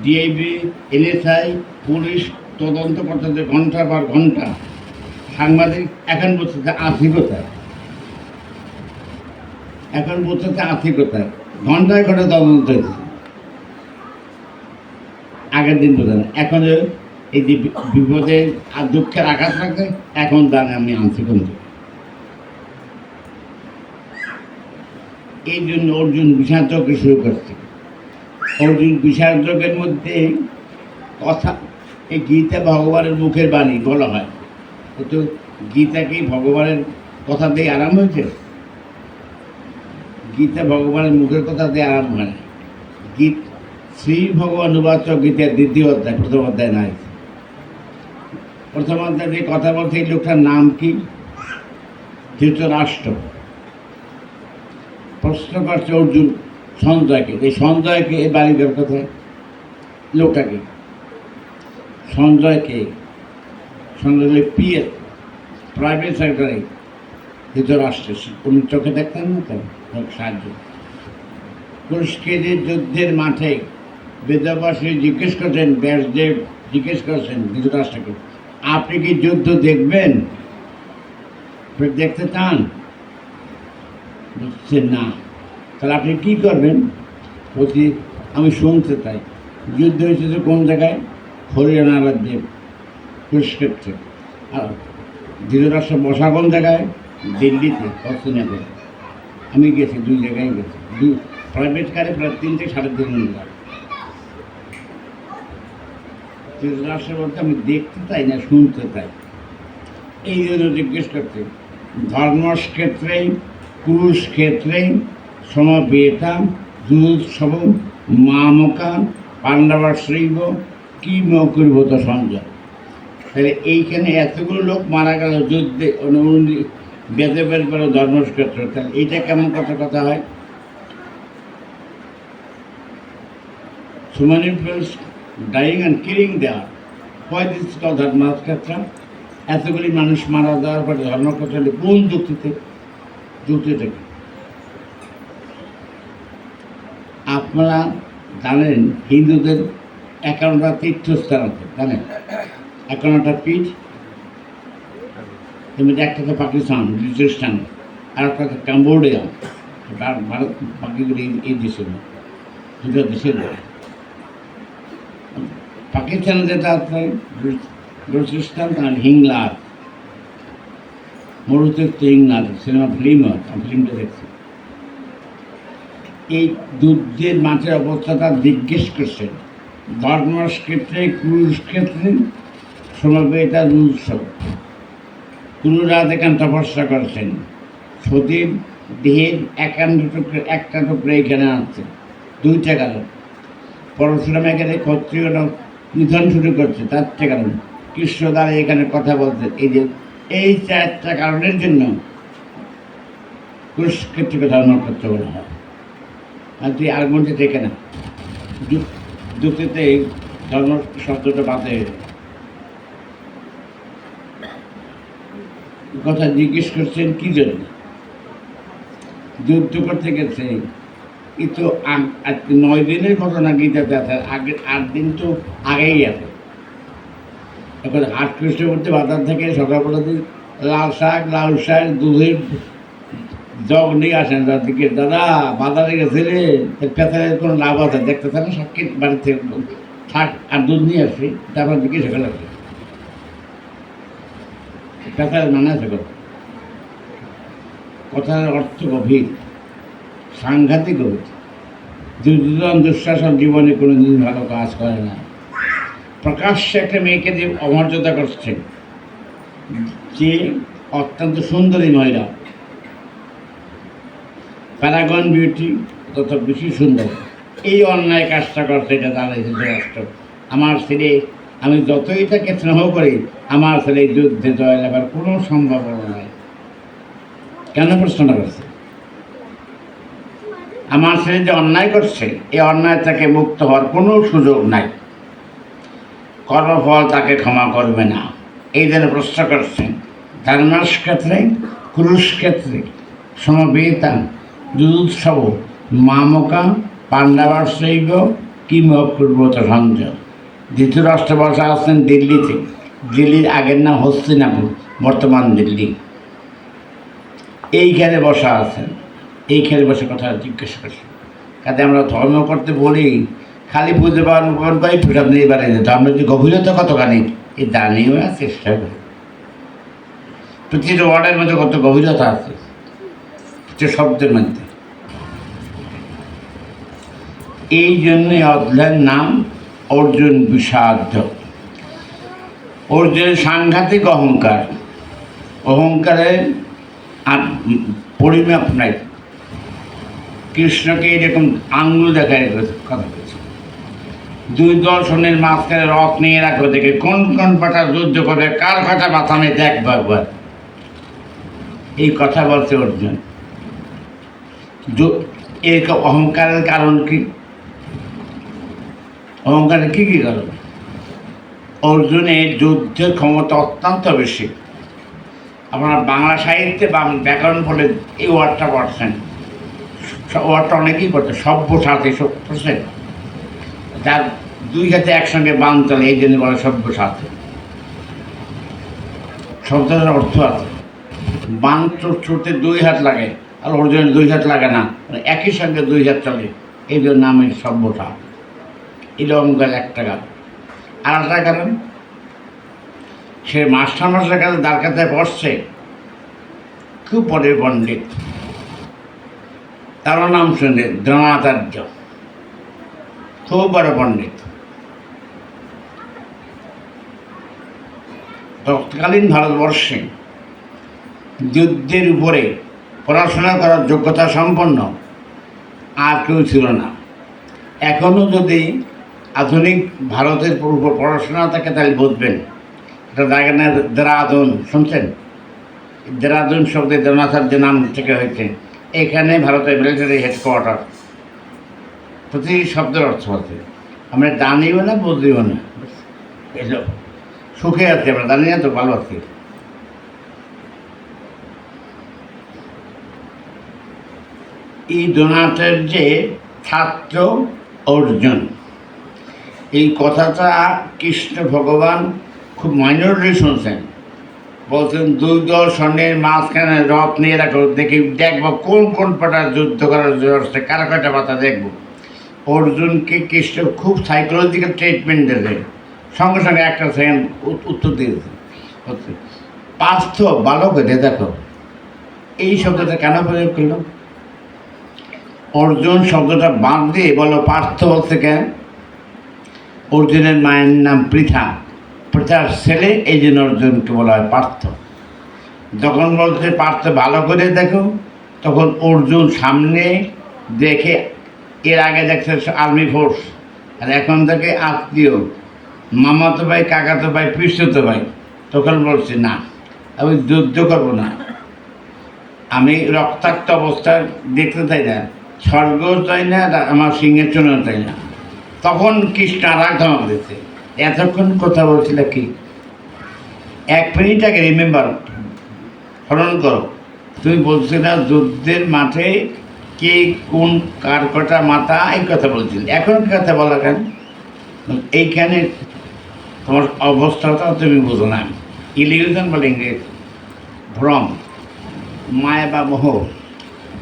ডিআইবি, এনএসআই, পুলিশ তদন্ত করতেছে ঘন্টার পর ঘন্টা, সাংবাদিক এখন বলতেছে আছি কোথায়, এখন বলতেছে আছি কোথায়। ঘন্টায় ঘন্টায় তদন্ত হয়েছে, আগের দিন বোঝে না। এখন এই যে বিপদে আর দুঃখের আঘাত রাখে, এখন জানে আমি আনছি কোন থেকে। এই জন্য অর্জুন বিষাদ যজ্ঞ শুরু করছে। অর্জুন বিষাদ যজ্ঞের মধ্যে কথা, এই গীতা ভগবানের মুখের বাণী বলা হয়, কিন্তু গীতা কি ভগবানের কথা দিয়ে আরাম হয়েছে? গীতা ভগবানের মুখের কথা দিয়ে আরাম হয় না। গীত শ্রী ভগবান উবাচ গীতার দ্বিতীয় অধ্যায়, প্রথম অধ্যায় নাই। প্রথম অধ্যায় যে কথা বলছে, এই লোকটার নাম কি? ধৃতরাষ্ট্র। প্রশ্ন করছে অর্জুন সঞ্জয়কে, এই সঞ্জয়কে এই বাড়ির কোথায়? লোকটাকে সঞ্জয়কে, সঞ্জয় পিএস, প্রাইভেট সেক্রেটারি ধৃতরাষ্ট্রের। উনি চোখে দেখতেন না তো, সাহায্য। কুরুক্ষেত্রের যুদ্ধের মাঠে বেদব্যাসী জিজ্ঞেস করছেন, ব্যাসদেব জিজ্ঞেস করছেন ধৃতরাষ্ট্রকে, আপনি কি যুদ্ধ দেখবেন? দেখতে চান? বলছেন না। তাহলে আপনি কী করবেন? বলছি আমি শুনতে চাই। যুদ্ধ হয়েছে তো কোন জায়গায়? হরিয়ানা রাজ্যে কুরুক্ষেত্রে। আর ধৃতরাষ্ট্র বসা কোন জায়গায়? দিল্লিতে, হস্তিনাপুরে। আমি গেছি, দুই জায়গায় গেছি, প্রাইভেট কারে প্রায় 3 থেকে 3.5 ঘন্টা। ধৃতরাষ্ট্র বলতে আমি দেখতে চাই না, শুনতে চাই। এই জন্য জিজ্ঞেস করতে, ধর্মক্ষেত্রে কুরুক্ষেত্রে সমবেতা যুযুৎসব মামকা পাণ্ডবাশ্রৈব কি মকুর্ভূত সঞ্জয়। তাহলে এইখানে এতগুলো লোক মারা গেল যুদ্ধে, বেঁধে বের করে ধর্মক্ষেত্র, তাহলে এইটা কেমন কথা হয়? So many people dying and killing there. Why this is called ধর্মক্ষেত্র? এতগুলি মানুষ মারা যাওয়ার পরে ধর্মক্ষেত্র হলে কোন যুক্তিতে? যুক্তিতে আপনারা জানেন হিন্দুদের 51টা তীর্থস্থান আছে, জানেন? 51টা পীঠ। এর মধ্যে একটা তো পাকিস্তান, ব্রিটিশস্থান, আর একটা হচ্ছে কাম্বোডিয়া, আর ভারত, বাকিগুলি এই দেশের, দুটো দেশের। পাকিস্তানে যেটা আছে ব্লুচিস্তান আর হিংলাজ, মরুতীর্থ হিংলাজ, সিনেমা ফিল্ম হয়, আমি ফিল্মটা দেখছি। এই যুদ্ধের মাঠের অবস্থাটা জিজ্ঞেস করছেন। ধর্মক্ষেত্রে কুরুক্ষেত্রে সমবেতা যুযুৎসব। কুরুরা এখানে তপস্যা করছেন, সতীর দেহের 51 টুকরো, একটা টুকরো এখানে আছে, 2টা কারণ। পরশুরাম এখানে ক্ষত্রিয় নিধন শুরু করছে, 4টা কারণ। কৃষ্ণ দ্বারা এখানে কথা বলছে। এই যে এই 4টা কারণের জন্য কুরুক্ষেত্রকে ধর্মক্ষেত্র বলা হয়। আর তুই আর্গুমেন্টে দেখে না, যুক্তিতে ধর্ম শব্দটা বাদে কথা জিজ্ঞেস করছেন কি জন্য? যুদ্ধ করতে গেছে। এই তো 9 দিনের ঘটনা গীতাতে আছে, আগের 8 দিন তো আগেই আছে। এখন 8 খ্রিস্টপূর্বে বাজার থেকে সকালবেলা দিন লাল শাক, লাল শাক, দুধের জগ নিয়ে আসেন দিকে, দাদা বাজারে গেছিলে, পেঁচালের কোনো লাভ আছে? দেখতে থাকেন সাক্ষী বাড়িতে থাক, আর দুধ নিয়ে আসি, তারপর দিকে সকালে আসে। পেঁচালের মানে আছে কথার অর্থ গভীর, সাংঘাতিক গভীর। দুর্যোধন দুঃশাসন জীবনে কোনো দিন ভালো কাজ করে না। প্রকাশ্যে একটা মেয়েকে যে অমর্যাদা করছেন, যে অত্যন্ত সুন্দরী মহিলা, প্যারাগন বিউটি, তত বেশি সুন্দর, এই অন্যায় কাজটা করছে, এটা জানাই ধৃতরাষ্ট্র। আমার ছেলে, আমি যতই তাকে স্নেহ করি, আমার ছেলে যুদ্ধে জয়লাভের কোনো সম্ভাবনা নাই। কেন প্রশ্নটা করছে? আমার ছেলে যে অন্যায় করছে, এই অন্যায় থেকে মুক্ত হওয়ার কোনো সুযোগ নাই, কর্মফল তাকে ক্ষমা করবে না, এই জন্য প্রশ্ন করছেন। ধর্মক্ষেত্রে কুরুক্ষেত্রে সমবেতা যুযুৎসব মামকা পাণ্ডবাশ্রৈব কি মকুর্ভূত সঞ্জয়। ধৃতরাষ্ট্র বসা আছেন দিল্লিতে। দিল্লির আগের নাম হস্তিনাপুর, বর্তমান দিল্লি। এইখানে বসা আছেন, এইখানে বসে কথা জিজ্ঞেস করছেন। কাজে আমরা ধর্ম করতে বলি খালি বুঝতে পারবো পাই ফিরাম নিয়ে এবারে ধর্মের যে গভীরতা কতখানি এই জানিও না চেষ্টা করি। প্রতিটা ওয়ার্ডের মধ্যে কত গভীরতা আছে প্রতি শব্দের মধ্যে। এই জন্যই অধ্যায়ের নাম অর্জুন বিষাদ। অর্জুনের সাংঘাতিক অহংকার, অহংকারের আর পরিমাপ নাই। কৃষ্ণকে এরকম আঙুল দেখায় কথা বলছে, দুই দর্শনের মাঝখানে রথ নিয়ে রাখো, দেখে কোন কোন পাটা যুদ্ধ করে কার কথা মাথা নেই দেখবো একবার। এই কথা বলছে অর্জুন। এরকম অহংকারের কারণ কি? অহংকারের কী কী কারণ? অর্জুনের যুদ্ধের ক্ষমতা অত্যন্ত বেশি। আপনার বাংলা সাহিত্যে ব্যাকরণ বলে এই ওয়ার্ডটা পড়ছেন, ওয়ার্ডটা অনেকেই পড়ছে, সভ্যসাথী পড়ছেন, যার দুই হাতে একসঙ্গে বান চলে, এই জন্য বলে সভ্যসাথী। শব্দের অর্থ আছে, বান ছুটতে দুই হাত লাগে, আর অর্জুনের দুই হাত লাগে না, একই সঙ্গে দুই হাত চলে, এই জন্য নামের সভ্যসাথী। এটা অহংকার একটা কারণ। আর একটা কারণ, সে মাস্টারের কাছে যার কাছে পড়ছে খুব বড় পণ্ডিত, তার নাম শুনে দ্রোণাচার্য, খুব বড় পণ্ডিত। তৎকালীন ভারতবর্ষে যুদ্ধের উপরে পড়াশোনা করার যোগ্যতা সম্পন্ন আর কেউ ছিল না। এখনও যদি আধুনিক ভারতের পূর্ব পড়াশোনা থাকে তাহলে বুঝবেন, এটা জায়গা না দেরাদুন, শুনছেন? দেরাদুন শব্দে দ্রোণাচার্য নাম থেকে হয়েছে। এখানে ভারতের মিলিটারি হেডকোয়ার্টার। প্রতি শব্দের অর্থ আছে, আমরা জানিও না বুঝিও না, এসব সুখে আছি আমরা, জানি না তো ভালো আছি। এই দ্রোণাচার্যের ছাত্র অর্জুন, এই কথাটা কৃষ্ণ ভগবান খুব মাইনরলি শুনছেন। বলছেন দুই দল স্বর্ণের মাঝখানে রথ নিয়ে রাখো, দেখি দেখবো কোন কোন পাটার যুদ্ধ করার জোর আসছে, কারা কয়টা পাতা দেখবো। অর্জুনকে কৃষ্ণ খুব সাইকোলজিক্যাল ট্রিটমেন্ট দিয়েছে, সঙ্গে সঙ্গে একটা সেকেন্ড উত্তর দিয়েছে। পার্থ ভালো করে দেখো, এই শব্দটা কেন প্রয়োগ করলো? অর্জুন শব্দটা বাদ দিয়ে বলো পার্থ বলছে কেন? অর্জুনের মায়ের নাম পৃথা, পৃথার ছেলে, এই জন্য অর্জুনকে বলা হয় পার্থ। যখন বলছে পার্থ ভালো করে দেখো, তখন অর্জুন সামনে দেখে, এর আগে দেখছে আর্মি ফোর্স, আর এখন থেকে আত্মীয়, মামাতো ভাই, কাকাতো ভাই, পিসতো ভাই। তখন বলছে না, আমি যুদ্ধ করবো না, আমি রক্তাক্ত অবস্থায় দেখতে চাই না, স্বর্গ চাই না, আমার সিংহের চূর্ণ চাই না। তখন কৃষ্ণ রাগ ধমক দিচ্ছে, এতক্ষণ কথা বলছিল কি? 1 মিনিট আগে রিমেম্বার, স্মরণ করো, তুমি বলছিলে না যুদ্ধের মাঠে কে কোন কার কটা মাথা, এই কথা বলছিলে, এখন কি কথা বলা কেন? এইখানে তোমার অবস্থাটা তুমি বোঝো না। ইলিউশন বলে ইংরেজ, ভ্রম, মায়া বা মোহ।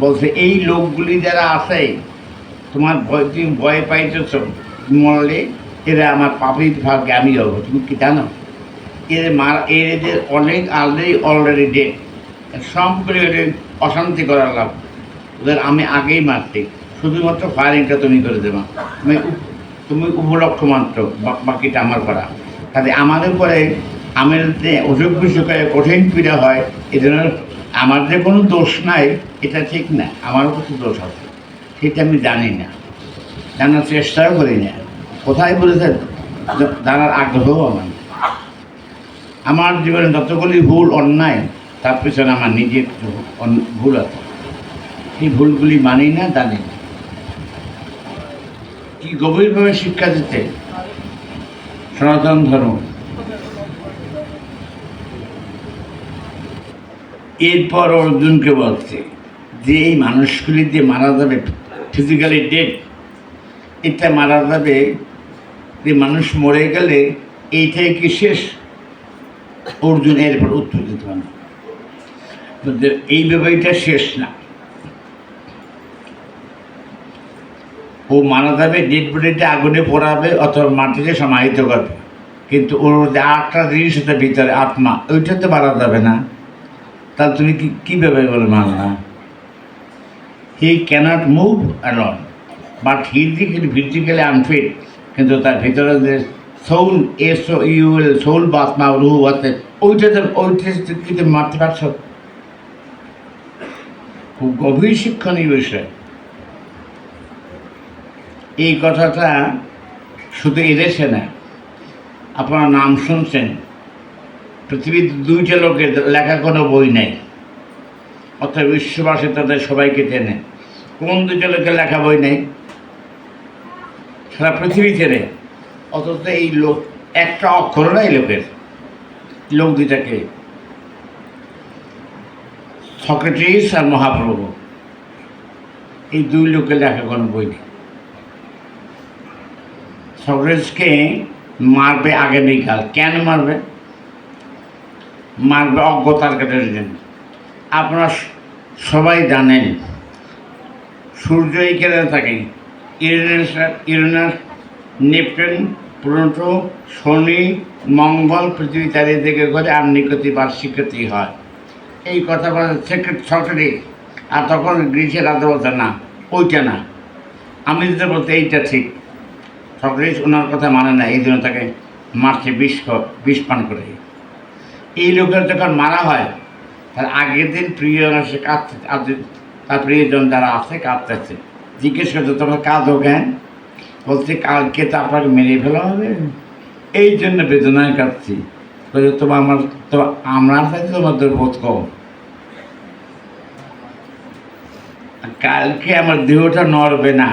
বলছে এই লোকগুলি যারা আছে, তোমার ভয়, তুমি ভয় পাইতেছ মরলে, এরা আমার পাপির ভাগ্যে আমি যাবো, তুমি কি জানো? এদের অনেক অলরেডি ডেট, সবগুলি ওদের অশান্তি করার লাভ, ওদের আমি আগেই মারছি, শুধুমাত্র ফায়ারিংটা তুমি করে দেবা, তুমি উপলক্ষ মাত্র, বাকিটা আমার করা। তাতে আমাদের উপরে আমাদের যে অসুখ বিসুখে কঠিন পীড়া হয়, এই জন্য আমার যে কোনো দোষ নাই এটা ঠিক না, আমারও কিছু দোষ আছে, সেটা আমি জানি না, জানার চেষ্টাও করি না। কোথায় বলেছে জানার আগ্রহ আমার জীবনে যতগুলি ভুল অন্যায়, তার পেছনে আমার নিজের ভুল আছে, এই ভুলগুলি মানি না, জানি না। কি গভীরভাবে শিক্ষা দিতে সনাতন ধর্ম। এরপর অর্জুনকে বলছে যে এই মানুষগুলি যে মারা যাবে, ফিজিক্যালি ডেড, এটা মারা যাবে, যে মানুষ মরে গেলে এইটাই কি শেষ? অর্জুন এরপর উত্তর দিতে পারে, এই ব্যাপারটা শেষ না। ও মারা যাবে, ডেড বডিতে আগুনে পোড়াবে অথবা মাটিতে সমাহিত করবে, কিন্তু ওর যে আটটা জিনিস হচ্ছে ভিতরে আত্মা, ওইটা তো মারা যাবে না। তাহলে তুমি কীভাবে বলে মানলা? He cannot move alone, but physically unfit, কিন্তু তার ভিতরে যে সোল, SOUL, সোল বা আত্মা রুহ আছে, ওইটাতে কিন্তু মারতে পারছ। খুব গভীর শিক্ষণীয় বিষয়। এই কথাটা শুধু এদেশে না, আপনারা নাম শুনছেন, পৃথিবীর 2টা লোকের লেখা কোনো বই নেই, অর্থাৎ বিশ্ববাসী তাদের সবাইকে চেনে। কোন 2টা লোকের লেখা বই নেই? সারা পৃথিবী চেনে, অথচ এই লোক একটা অক্ষর নাই লোকের। লোক 2টাকে, সক্রেটিস আর মহাপ্রভু, এই 2 লোকের লেখা কোনো বই নেই। সক্রেটিসকে মারবে আগামীকাল। কেন মারবে? মারবে অজ্ঞতার কারণে। আপনারা সবাই জানেন সূর্য এইখানে থাকে, ইউরেনাস, নেপচুন, প্লুটো, শনি, মঙ্গল পৃথিবী চারিদিকে করে আর নিকতি বার্ষিকতি হয়। এই কথা বলে সক্রেটিস। আর তখন গ্রীসের রাজা বলতে না, ওইটা না, আমি যদি বলতে এইটা ঠিক। সক্রেটিস ওনার কথা মানে না, এই জন্য তাকে মারছে বিষ পান করে। এই লোকের যখন মারা হয় তার আগের দিন প্রিয়জন আসে কাঁদতে, তার প্রিয়জন যারা আছে কাঁদতেছে, জিজ্ঞেস করছে তোমরা কাঁদো কেন? বলছে কালকে তো আপনাকে মেরে ফেলা হবে, এই জন্য বেদনায় কাঁদছি। আমরা চাইছি তোমাদের বোধ কম, কালকে আমার দেহটা নড়বে না,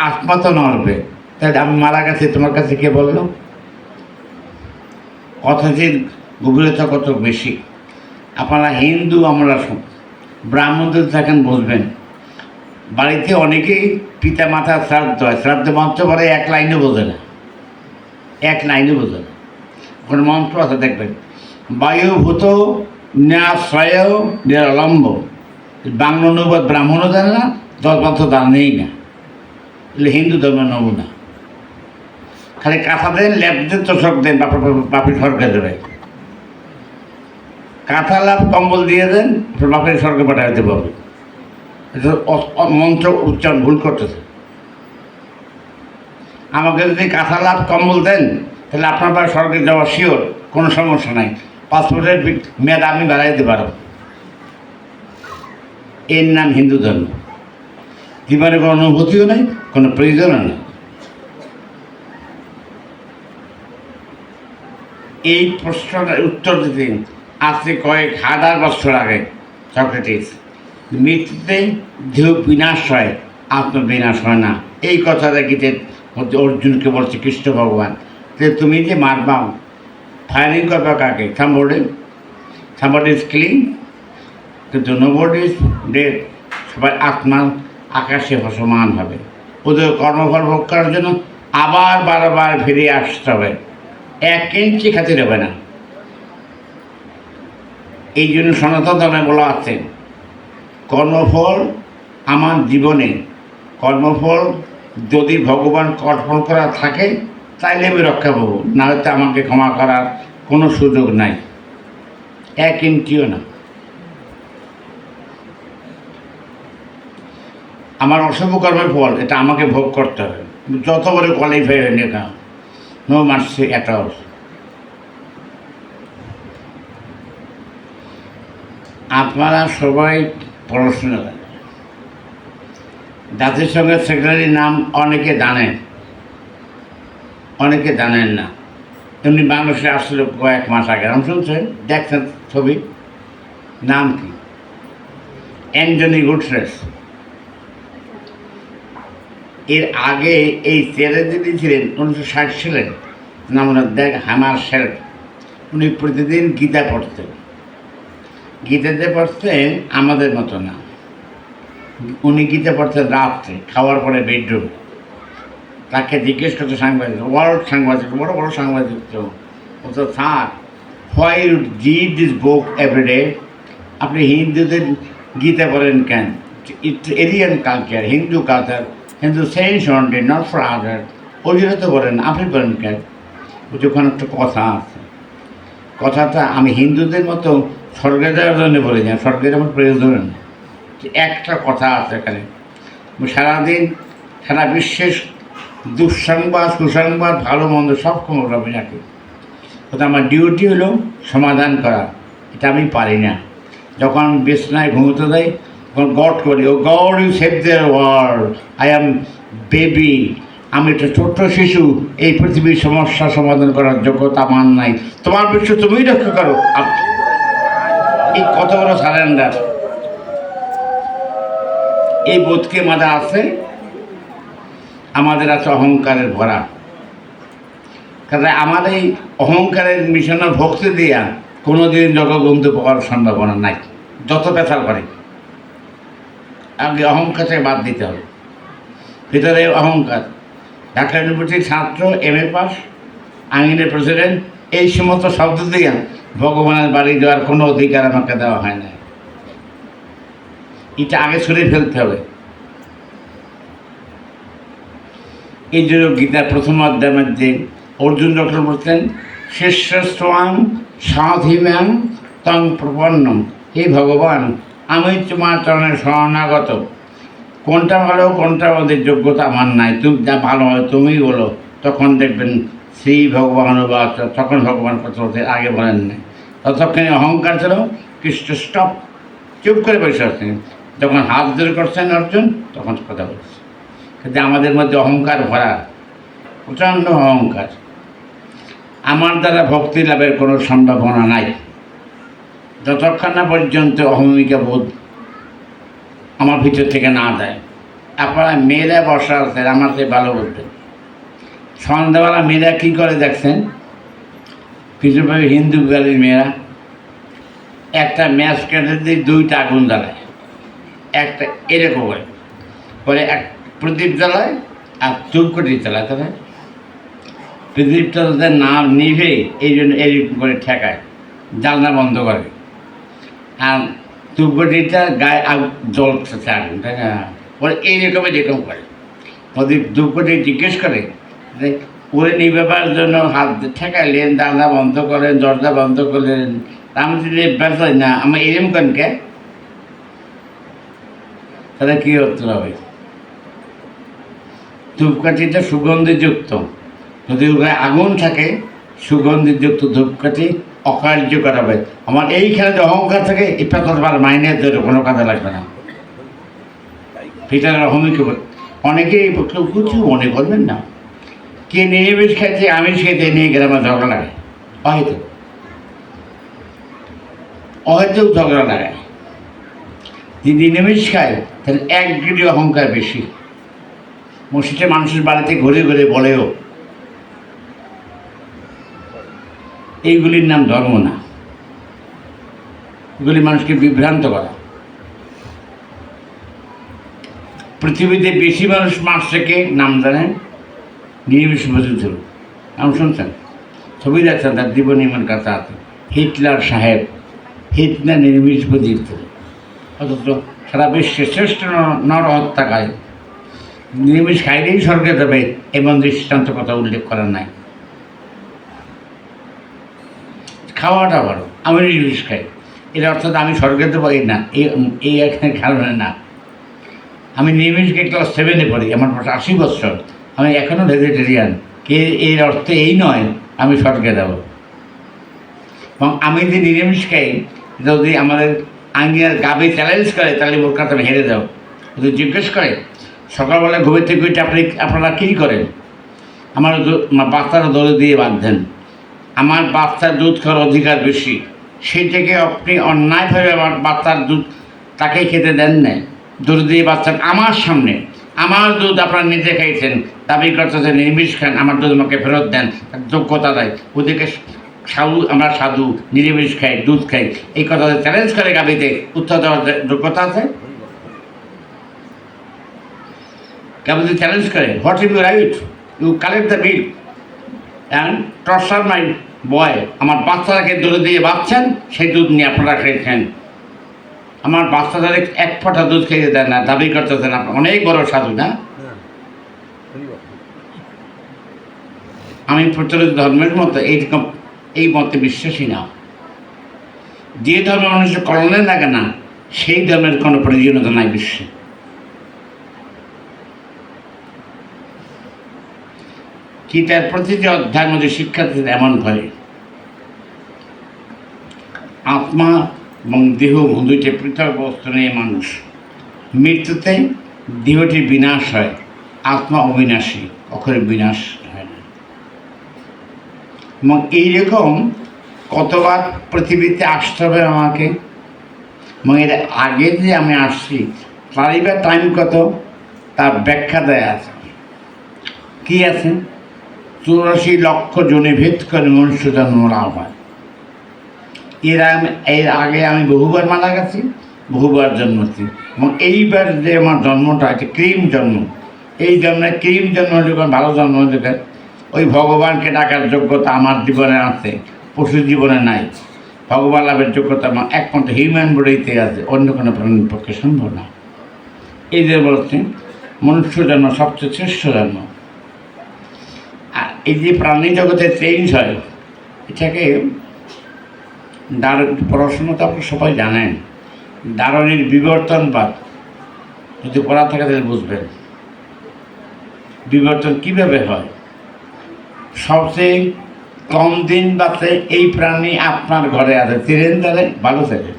আত্মা তো নড়বে, তাই আমি মারা গেছি তোমার কাছে কে বললো? কথাটির গভীরতা কত বেশি। আপনারা হিন্দু, আমরা ব্রাহ্মণদের থাকেন বুঝবেন। বাড়িতে অনেকেই পিতা মাতার শ্রাদ্ধ হয়, শ্রাদ্ধ মন্ত্র পরে 1 লাইনও বোঝে না, 1 লাইনও বোঝে না। কোনো মন্ত্র আছে দেখবেন, বায়ুভূত ন্যাশ্রয় নিরলম্ব, বাংলা অনুবাদ ব্রাহ্মণও জানে না, 10 মন্ত্র জানেই না। এগুলো হিন্দু ধর্মের নমুনা। খালি কাঁথা দেন, ল্যাপ দেন, তোষক দেন, বাপের স্বর্গে দেবে। কাঁথা লাভ কম্বল দিয়ে দেন, বাপের স্বর্গে পাঠাতে পারবে। মন্ত্র উচ্চারণ ভুল করতেছে। আমাকে যদি কাঁথা লাভ কম্বল দেন তাহলে আপনার বাড়ি স্বর্গে যাওয়া শিওর, কোনো সমস্যা নাই। পাসপোর্টের মেয়াদ আমি বাড়াইতে পারব। এর নাম হিন্দু ধর্ম। জীবনে কোনো অনুভূতিও নেই, কোনো প্রয়োজনও নেই। এই প্রশ্নটার উত্তর দিতে আজকে কয়েক হাজার বছর আগে সক্রেটিস, মৃত্যুতে দেহ বিনাশ হয়, আত্মবিনাশ হয় না, এই কথাটা গীতে অর্জুনকে বলছে কৃষ্ণ ভগবান, যে তুমি যে মারবা, ফায়ারিং করবা কাকে? সামবডি ইজ কিলিং, কিন্তু নোবডি ইজ ডেড। সবাই আত্মা আকাশে ভাসমান হবে। ওদের কর্মফল ভোগ করার জন্য আবার বারবার ফিরে আসতে হবে, 1 ইঞ্চি খাতির হবে না। এই জন্য সনাতন ধর্মে বলা আছে, কর্মফল আমার জীবনে, কর্মফল যদি ভগবান অর্পণ করা থাকে তাইলে আমি রক্ষা পাবো, না হয়তো আমাকে ক্ষমা করার কোনো সুযোগ নাই, 1 ইঞ্চিও না। আমার অশুভ কর্মের ফল এটা আমাকে ভোগ করতে হবে, যত বড় কোয়ালিফাই হয়নি কেন, নো মার্সি অ্যাট অল। আপনারা সবাই পড়াশোনা করেন, জাতিসংঘের সেক্রেটারির নাম অনেকে জানেন, অনেকে জানেন না। এমনি বাংলাদেশে আসছিল কয়েক মাস আগে, নাম শুনছেন, দেখছেন ছবি, নাম কি? Antonio Guterres. এর আগে এই চেয়ারে যিনি ছিলেন 1960 সালে, নাম দেখ হ্যামারশেল্ড। উনি প্রতিদিন গীতা পড়তেন। গীতাতে পড়তেন আমাদের মতো না, উনি গীতা পড়তেন রাত্রে খাওয়ার পরে বেডরুমে। তাকে জিজ্ঞেস করতে সাংবাদিক, ওয়ার্ল্ড সাংবাদিক, বড় বড় সাংবাদিক, তো বলতো sir, why you read this book everyday? আপনি হিন্দুদের গীতা পড়েন কেন? It's Aryan culture, Hindu culture, কিন্তু সেই সন্ডে নট ফর আদার। ওই জন্য তো বলেন, আপনি বলেন কেন? ওখানে একটা কথা আছে, কথাটা আমি হিন্দুদের মতো স্বর্গে যাওয়ার জন্য বলি না, স্বর্গের আমার প্রয়োজন নেই। একটা কথা আছে এখানে, সারাদিন সারা বিশ্বের দুঃসংবাদ সুসংবাদ ভালো মন্দ সব খবর আমি রাখি, কিন্তু আমার ডিউটি হলো সমাধান করা। এটা আমি পারি না। যখন আমি বিছনায় ঘুমোতে যাই তখন গড করি, oh God you save their world, I am baby. আমি একটা ছোট্ট শিশু, এই পৃথিবীর সমস্যা সমাধান করার যোগ্যতা আমার নাই, তোমার বিশ্ব তুমিই রক্ষা করো। এই কত বড় সারেন্ডার! এই বোধকে মাঝে আছে, আমাদের আছে অহংকারের ভরা। কারণ আমার এই অহংকারের মিশনে ভক্তি দিয়া কোনোদিন জগবন্ধু পাওয়ার সম্ভাবনা নাই, যত পেশাল করে। আগে অহংকারকে বাদ দিতে হবে। ভিতরে অহংকার, ঢাকা ইউনিভার্সিটির ছাত্র, MA পাস, আইনের প্রেসিডেন্ট, এই সমস্ত শব্দ দিয়ে ভগবানের বাড়ি দেওয়ার কোনো অধিকার আমাকে দেওয়া হয় না। এটা আগে সরিয়ে ফেলতে হবে। এই জন্য গীতার প্রথম অধ্যায়ের মধ্যে অর্জুন যখন বলছেন, শিষ্যস্ত্বাং সাধিম্যাং তং প্রপন্নম, হে ভগবান, আমি তোমার চরণে শরণাগত। কোনটা ভালো কোনটা আমাদের যোগ্যতা আমার নাই, তুমি যা ভালো হয় তুমি বলো। তখন দেখবেন শ্রী ভগবান বা তখন ভগবান কথা বলতে আগে বলেন নাই। ততক্ষণে অহংকার ছিল, কৃষ্ণ স্টপ, চুপ করে বসে আছেন। যখন হাত ধরে করছেন অর্জুন, তখন কথা বলছে। কিন্তু আমাদের মধ্যে অহংকার ভরা, প্রচণ্ড অহংকার। আমার দ্বারা ভক্তি লাভের কোনো সম্ভাবনা নাই যতক্ষণ না পর্যন্ত অহমিকা বোধ আমার ভিতর থেকে না দেয়। আপনারা মেয়েরা বসা আছেন, আমার চেয়ে ভালো বলতেন। সন্ধ্যাবেলা মেয়েরা কী করে দেখছেন? কিছুভাবে হিন্দু বাড়ির মেয়েরা একটা ম্যাচ কেটে দিয়ে দুইটা আগুন জ্বালায়, একটা এরকম করে পরে এক প্রদীপ জ্বালায় আর চুপকটি জ্বালায়। তাহলে প্রদীপটা যাতে না নিভে এই জন্য এরকম করে ঠেকায়, জানলা বন্ধ করে। আর ধূপকাঠিটা গায়ে জ্বলতেছে আগুন, তাই না? পরে এইরকম এরকম করে প্রদীপ ধূপকাঠি জিজ্ঞেস করে যে ওরে নিবেবার জন্য হাত ঠেকাইলেন, জানলা বন্ধ করেন, দরজা বন্ধ করলেন, আমি যদি বেসাই না আমার এরকম কেন কে? তাহলে কী করতে হবে? ধূপকাঠিটা সুগন্ধিযুক্ত, যদি ওখানে আগুন থাকে সুগন্ধিযুক্ত ধূপকাঠি অকার্যকর হবে। আমার এইখানে যে অহংকার থাকে, এটা ততবার মাইনের জন্য কোনো কাজে লাগবে না। ভিতরের অহমিকে অনেকেই কিছু মনে করবেন না, কে নিরামিষ খাইছে আমিষ খেতে নিয়ে গেলে আমার ঝগড়া লাগে, হয়তো হয়তো ঝগড়া লাগায়। যদি নিরামিষ খায় তাহলে 1 ডিগ্রি অহংকার বেশি। মসজিদে মানুষের বাড়িতে ঘুরে ঘুরে বলেও এইগুলির নাম ধর্ম না, এগুলি মানুষকে বিভ্রান্ত করা। পৃথিবীতে বেশি মানুষ মার্চ থেকে নাম জানেন নিরামিষ ভোজন ছিল। নাম শুনছেন? ছবি দেখছেন, তার জীবনী আমার কাছে আছে। হিটলার সাহেব, হিটলার নিরামিষ ভোজন ছিল, অথচ সারা বিশ্বের শ্রেষ্ঠ নরহত্যাকারী। নিরামিষ খাইলেই স্বর্গে যাবে এমন দৃষ্টান্ত কথা উল্লেখ করার নাই। খাওয়াটা ভালো, আমি নিরামিষ খাই, এর অর্থাৎ আমি স্বর্গে দেবো এই না, এই এখানে কারণে না। আমি নিরামিষকে ক্লাস 7-এ পড়ি, আমার 80 বছর, আমি এখনও ভেজিটেরিয়ান। এর অর্থ এই নয় আমি স্বর্গে দেবো। এবং আমি যদি নিরামিষ খাই, যদি আমাদের আঙ্গিয়ার গাবে চ্যালেঞ্জ করে তাহলে ওর কাছে আমি হেরে যাবো। যদি জিজ্ঞেস করে সকালবেলা ঘুমের থেকে উঠে আপনারা কী করেন? আমার বাচ্চারা দৌড়ে দিয়ে বাঁধেন, আমার বাচ্চার দুধ খাওয়ার অধিকার বেশি, সেইটাকে আপনি অন্যায়ভাবে আমার বাচ্চার দুধ তাকেই খেতে দেন না। দৌড়ে দিয়ে বাচ্চার আমার সামনে আমার দুধ আপনারা নিজে খাইছেন, দাবি করতেছেন নিরামিষ খান, আমার দুধ আমাকে ফেরত দেন, যোগ্যতা দেয়। ওদিকে সাধু, আমরা সাধু, নিরামিষ খাই, দুধ খাই, এই কথা চ্যালেঞ্জ করে গাবিতে উত্তর দেওয়ার যোগ্যতা আছে? গাবিতে চ্যালেঞ্জ করে, what is you right, you collect the bill and torture my boy. আমার বাচ্চাটাকে দৌড়ে দিয়ে বাঁচছেন, সেই দুধ নিয়ে আপনারা খেয়েছেন। আমার বাচ্চাদের 1 ফোঁটা দুধ খেয়ে দেন না, দাবি করতেছেন আপনার অনেক বড় সাধু, না? আমি প্রচলিত ধর্মের মতো এইরকম এই মতে বিশ্বাসী না। যে ধর্ম মানুষের কল্যাণ লাগে না সেই ধর্মের কোনো প্রয়োজনীয়তা নাই বিশ্বে। গীতার প্রতিটি অধ্যায়ের মধ্যে শিক্ষার্থীদের এমন করে আত্মা এবং দেহ দুইটি পৃথক বস্তু নিয়ে মানুষ। মৃত্যুতে দেহটি বিনাশ হয়, আত্মা অবিনাশী, কখনো বিনাশ হয় না। এবং এইরকম কতবার পৃথিবীতে আসতে হবে আমাকে, এবং এর আগে যে আমি আসছি তারই বা টাইম কত, তার ব্যাখ্যা দেয়া আছে। কি আছে? 84 লক্ষ জনে ভেদ করে মনুষ্য জন্ম লাভ হয়। এর আগে আমি বহুবার মারা গেছি, বহুবার জন্মছি, এবং এইবার যে আমার জন্মটা একটা ক্রিম জন্ম। এই জন্মে ক্রিম জন্ম যখন ভালো জন্ম দেবে, ওই ভগবানকে ডাকার যোগ্যতা আমার জীবনে আছে, পশু জীবনে নাই। ভগবান লাভের যোগ্যতা আমার একমাত্র হিউম্যান বডিতে আছে, অন্য কোনো প্রাণীর পক্ষে সম্ভব না। এই যে বলছে মনুষ্য জন্ম সবচেয়ে শ্রেষ্ঠ জন্ম। আর এই যে প্রাণী জগতে চেঞ্জ হয়, এটাকে পড়াশোনা তো আপনি সবাই জানেন। ডারউইনের বিবর্তনবাদ যদি পড়া থাকে তাহলে বুঝবেন বিবর্তন কীভাবে হয়। সবচেয়ে কম দিন বাঁচে এই প্রাণী আপনার ঘরে আছে, চিরেন্দারে ভালো থাকে।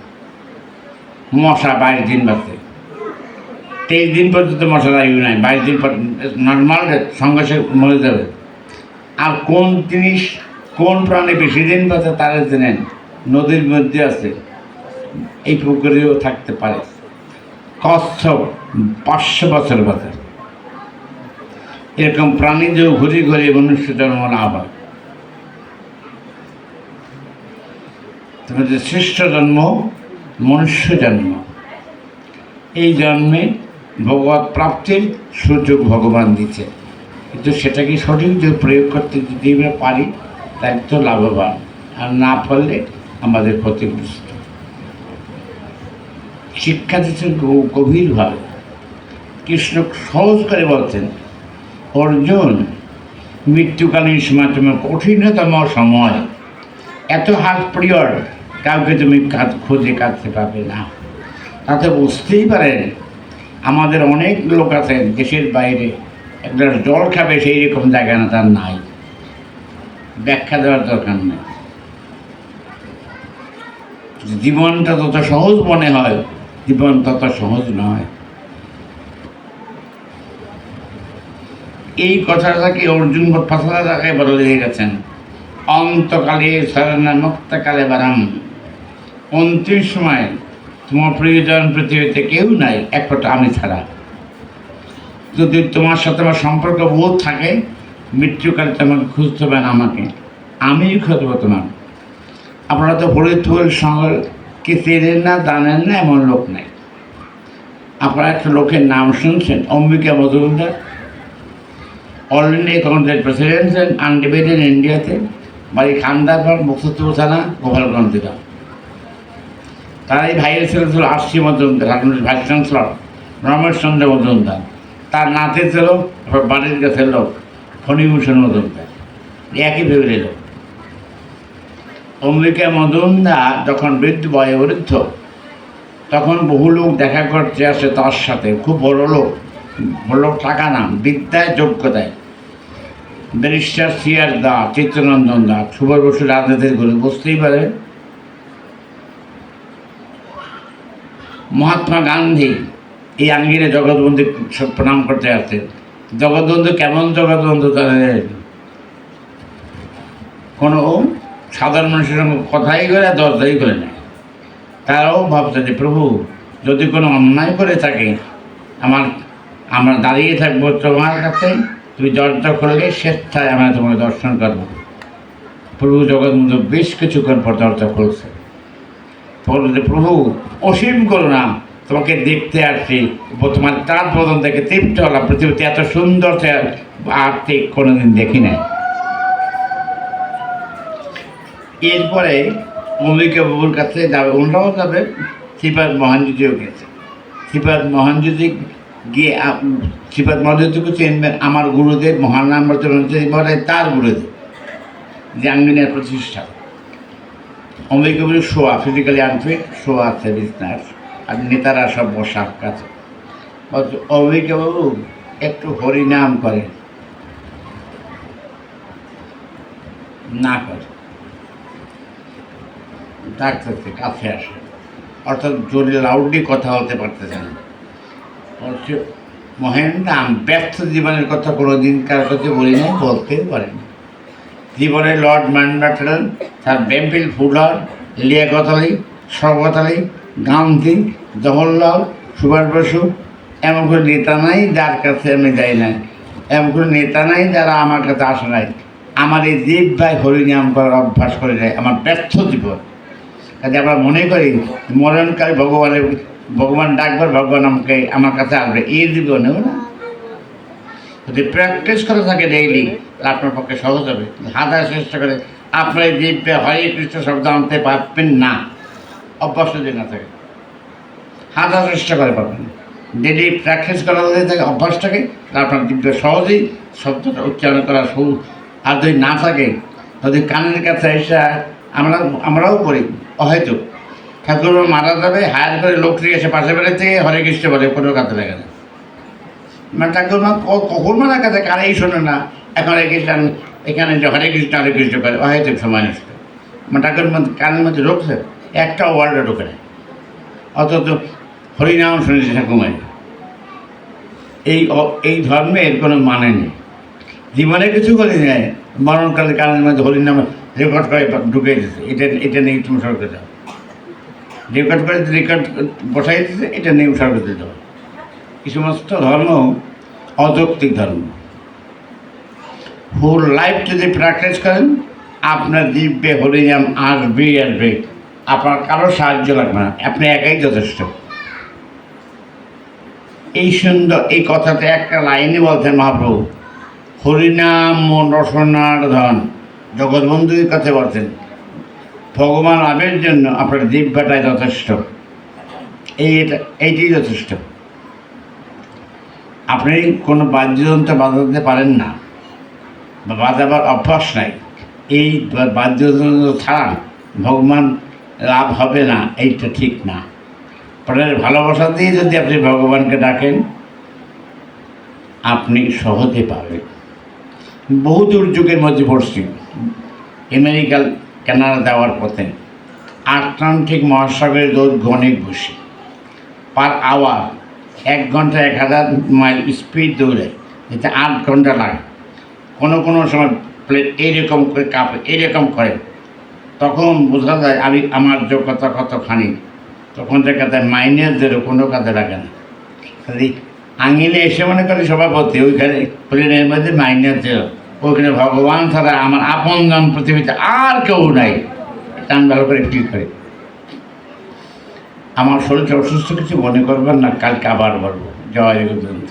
মশা 22 দিন বাঁচে, 23 দিন পর্যন্ত মশার আয়ু নাই, 22 দিন পর নর্মাল সঙ্গে সঙ্গে মরে যাবে। আর কোন জিনিস কোন প্রাণী বেশি দিন বাঁচে তারা জেনেন, নদীর মধ্যে আছে, এই পুকুরেও থাকতে পারে। কচ্ছপ 500 বছর বাঁচে। এরকম প্রাণী যে ঘুরে ঘুরে মনুষ্য জন্ম না হয়। তোমাদের শ্রেষ্ঠ জন্ম মনুষ্য জন্ম। এই জন্মে ভগবত প্রাপ্তির সুযোগ ভগবান দিচ্ছে, কিন্তু সেটাকে সঠিক যে প্রয়োগ করতে যদি আমরা পারি তাই তো লাভবান, আর না পারলে আমাদের ক্ষতিগ্রস্ত। শিক্ষা দিচ্ছেন গভীরভাবে। কৃষ্ণ সহজ করে বলছেন, অর্জুন মৃত্যুকালীন সময় তোমার কঠিনতম সময়, এত হার্ড পিরিয়ড, কাউকে তুমি খুঁজে কাটতে পারবে না। তাতে বুঝতেই পারেন আমাদের অনেক লোক আছে দেশের বাইরে, এক গ্লাস জল খাবে সেই রকম জায়গা না তার নাই। ব্যাখ্যা দেওয়ার দরকার নেই। জীবনটা তত সহজ মনে হয়, জীবন তত সহজ নয়। এই কথাটাকে অর্জুন ফাঁসা জায়গায় বলে দিয়ে গেছেন, অন্তকালে শরণা মুক্তকালে বারাম। অন্তিম সময় তোমার প্রিয়জন পৃথিবীতে কেউ নাই একমাত্র আমি ছাড়া। যদি তোমার সাথে আমার সম্পর্ক বোধ থাকে, মৃত্যুকালে তোমাকে খুঁজতে হবে না আমাকে, আমিই খুঁজবো তোমার। আপনারা তো ফরিদপুর শহরকে চেনেন না, জানেন না এমন লোক নেই। আপনারা একটা লোকের নাম শুনছেন, অম্বিকা মজুমদার, অলরেডি কংগ্রেস প্রেসিডেন্ট আনডিবেটেড ইন্ডিয়াতে, বাড়ি খান্দারপাড়, মুক্তপুর থানা, গোপালগঞ্জ জেলা। তারাই ভাইয়ের ছেলে ছিল RC Majumdar, vice chancellor Ramesh Chandra Majumdar. তার নাতে ছিল বাড়ির কাছে লোক ফণিভূষণ মজুমদার, একই ফেব্রুয়ারি লোক। অম্বিকা মজুমদার যখন বৃদ্ধ তখন বহু লোক দেখা করতে আসে তার সাথে। খুব বড় লোক টাকা না, বিদ্যায় যোগ্যতায়। ব্যারিস্টার সিআর দাস, চিত্তরঞ্জন দাস, সুভাষ বসু রাজনীতির গুরু, বুঝতেই পারে। মহাত্মা গান্ধী এই আঙ্গিরে জগৎবন্ধু প্রণাম করতে আসতেন। জগৎবন্ধু কেমন জগৎবন্ধু, তাদের কোনো সাধারণ মানুষের সঙ্গে কথাই করে দরজাই করে নেয়। তারাও ভাবছে যে প্রভু যদি কোনো অন্যায় করে থাকে, আমরা দাঁড়িয়ে থাকবো তোমার কাছে, তুমি দরজা খুললে স্বেচ্ছায় আমরা তোমাকে দর্শন করবো। প্রভু জগৎবন্ধু বেশ কিছুক্ষণ পর দরজা খুলছে। প্রভু অসীম করুণা, তোমাকে দেখতে আসছি, তোমার তার বদন দেখে তৃপ্ত হলাম, পৃথিবীতে এত সুন্দর আর ঠিক কোনোদিন দেখি নাই। এরপরে অম্বিকা বাবুর কাছে যাবে, ওনারাও যাবে, শ্রীপাদ মহানজ্যোতিও গেছে। শ্রীপাদ মহানজ্যোতি শ্রীপাদ মহানজ্যোতিকে চিনবেন, আমার গুরুদেব মহানাম বলে তার গুরুদেব। জাহাঙ্গীরের প্রতিষ্ঠা। অম্বিকা বলি শোয়া ফিজিক্যালি আনফিট, শোয়া আছে বিজনেস, আর নেতারা সব বসার কাছে। অম্বিকা বাবু একটু হরিনাম করে না করে, ডাকতেছে কাছে আসে, অর্থাৎ জোরে লাউডলি কথা বলতে পারতেছে না। মহেন্দ্র আমি ব্যর্থ জীবনের কথা কোনোদিন কার কাছে বলি নাই, বলতেও পারিনি। জীবনে লর্ড মাউন্টব্যাটেন, তার বেম্পিল ফুডার, লিয়াকত আলী, শওকত আলী, গান্ধী, জওহরলাল, সুভাষ বসু, এমন কোনো নেতা নাই যার কাছে আমি যাই নাই, এমন কোনো নেতা নাই যারা আমার কাছে আসে নাই। আমার এই জীব ভাই হরিনাম করার অভ্যাস করে যায়, আমার ব্যর্থ জীবন। কাজে আমরা মনে করি মরণকালে ভগবান ডাকবার, ভগবান আমাকে আমার কাছে আসবে, এই জীবনেও না। যদি প্র্যাকটিস করে থাকে ডেইলি, আপনার পক্ষে সহজ হবে। হাজার চেষ্টা করে আপনার এই জীবকে হরে কৃষ্ণ শব্দ আনতে পারবেন না, অভ্যাস যদি না থাকে। হাজার চেষ্টা করে পারবেন, ডেইলি প্র্যাকটিস করা যদি থাকে অভ্যাসটাকে, আপনার জীবকে সহজেই শব্দটা উচ্চারণ করা শুরু। আর যদি না থাকে, যদি কানের কাছে এসে আমরাও করি হয়তো ঠাকুর মারা যাবে, হায়ার করে লোক থেকে এসে পাশে বেড়ে থেকে হরে কৃষ্ণ বলে, কোনো কাজে লাগে না। মানে ঠাকুরমা কখন মারা কাছে কানেই শোনে না, এখন হরে কৃষ্ণ এখানে যে হরে কৃষ্ণ করে হয়তো সময় নষ্ট। মানে ঠাকুরমা কানের মধ্যে ঢুকছে, একটা ওয়ার্ডে ঢুকে নেয়, অথচ হরিনাম শুনেছে ঠাকুমাই। এই ধর্মের কোনো মানে নেই। জীবনে কিছু করে নেয়, মরণকালে কানের মধ্যে হরিনাম রেকর্ড করে ঢুকে দিতেছে, এটা নিয়ে তুমি সরকার যাও, রেকর্ড বসাই দিতেছে, এটা নিয়ে সরকার যাও। এই সমস্ত ধর্ম অযৌক্তিক ধর্ম। হোল লাইফ যদি প্র্যাকটিস করেন, আপনার দিব্যে হরিনাম আসবে। আপনার কারো সাহায্য লাগবে না, আপনি একাই যথেষ্ট। এই সুন্দর এই কথাটা একটা লাইনে বলছেন মহাপ্রভু, হরিনাম মন রসনার ধন। জগৎবন্ধুর কাছে বলছেন, ভগবান লাভের জন্য আপনার দিব্যাটাই যথেষ্ট, এইটাই যথেষ্ট। আপনি কোনো বাদ্যযন্ত্র বাজাতে পারেন না বা বাজাবার অভ্যাস নাই, এই বাদ্যযন্ত্র ছাড়া ভগবান লাভ হবে না, এইটা ঠিক না। প্রাণের ভালোবাসা দিয়ে যদি আপনি ভগবানকে ডাকেন, আপনি সহজে পাবেন। বহু দুর্যোগের মধ্যে পড়ছি, আমেরিকা কানাডা যাওয়ার পথে আটলান্টিক মহাসাগরের দৈর্ঘ্য অনেক বেশি, পার আওয়ার 1 ঘন্টা 1000 মাইল স্পিড দৌড়ে, এতে 8 ঘন্টা লাগে। কোনো সময় প্লেন এইরকম করে কাঁপে, এইরকম করে, তখন বোঝা যায় আমার যোগ্যতা কতখানি। তখন দেখা যায় মাইনাসদেরও কোনো কাজে লাগে না। খালি আঙিলে এসে মনে করে সভাপতি, ওইখানে প্লেনের মধ্যে -0, ওইখানে ভগবান ছাড়া আমার আপনজন পৃথিবীতে আর কেউ নাই, এটা আমি ভালো করে ফিল করি। আমার শরীরটা অসুস্থ কিছু মনে করবেন না, কালকে আবার বলবো। জয় গোবিন্দ।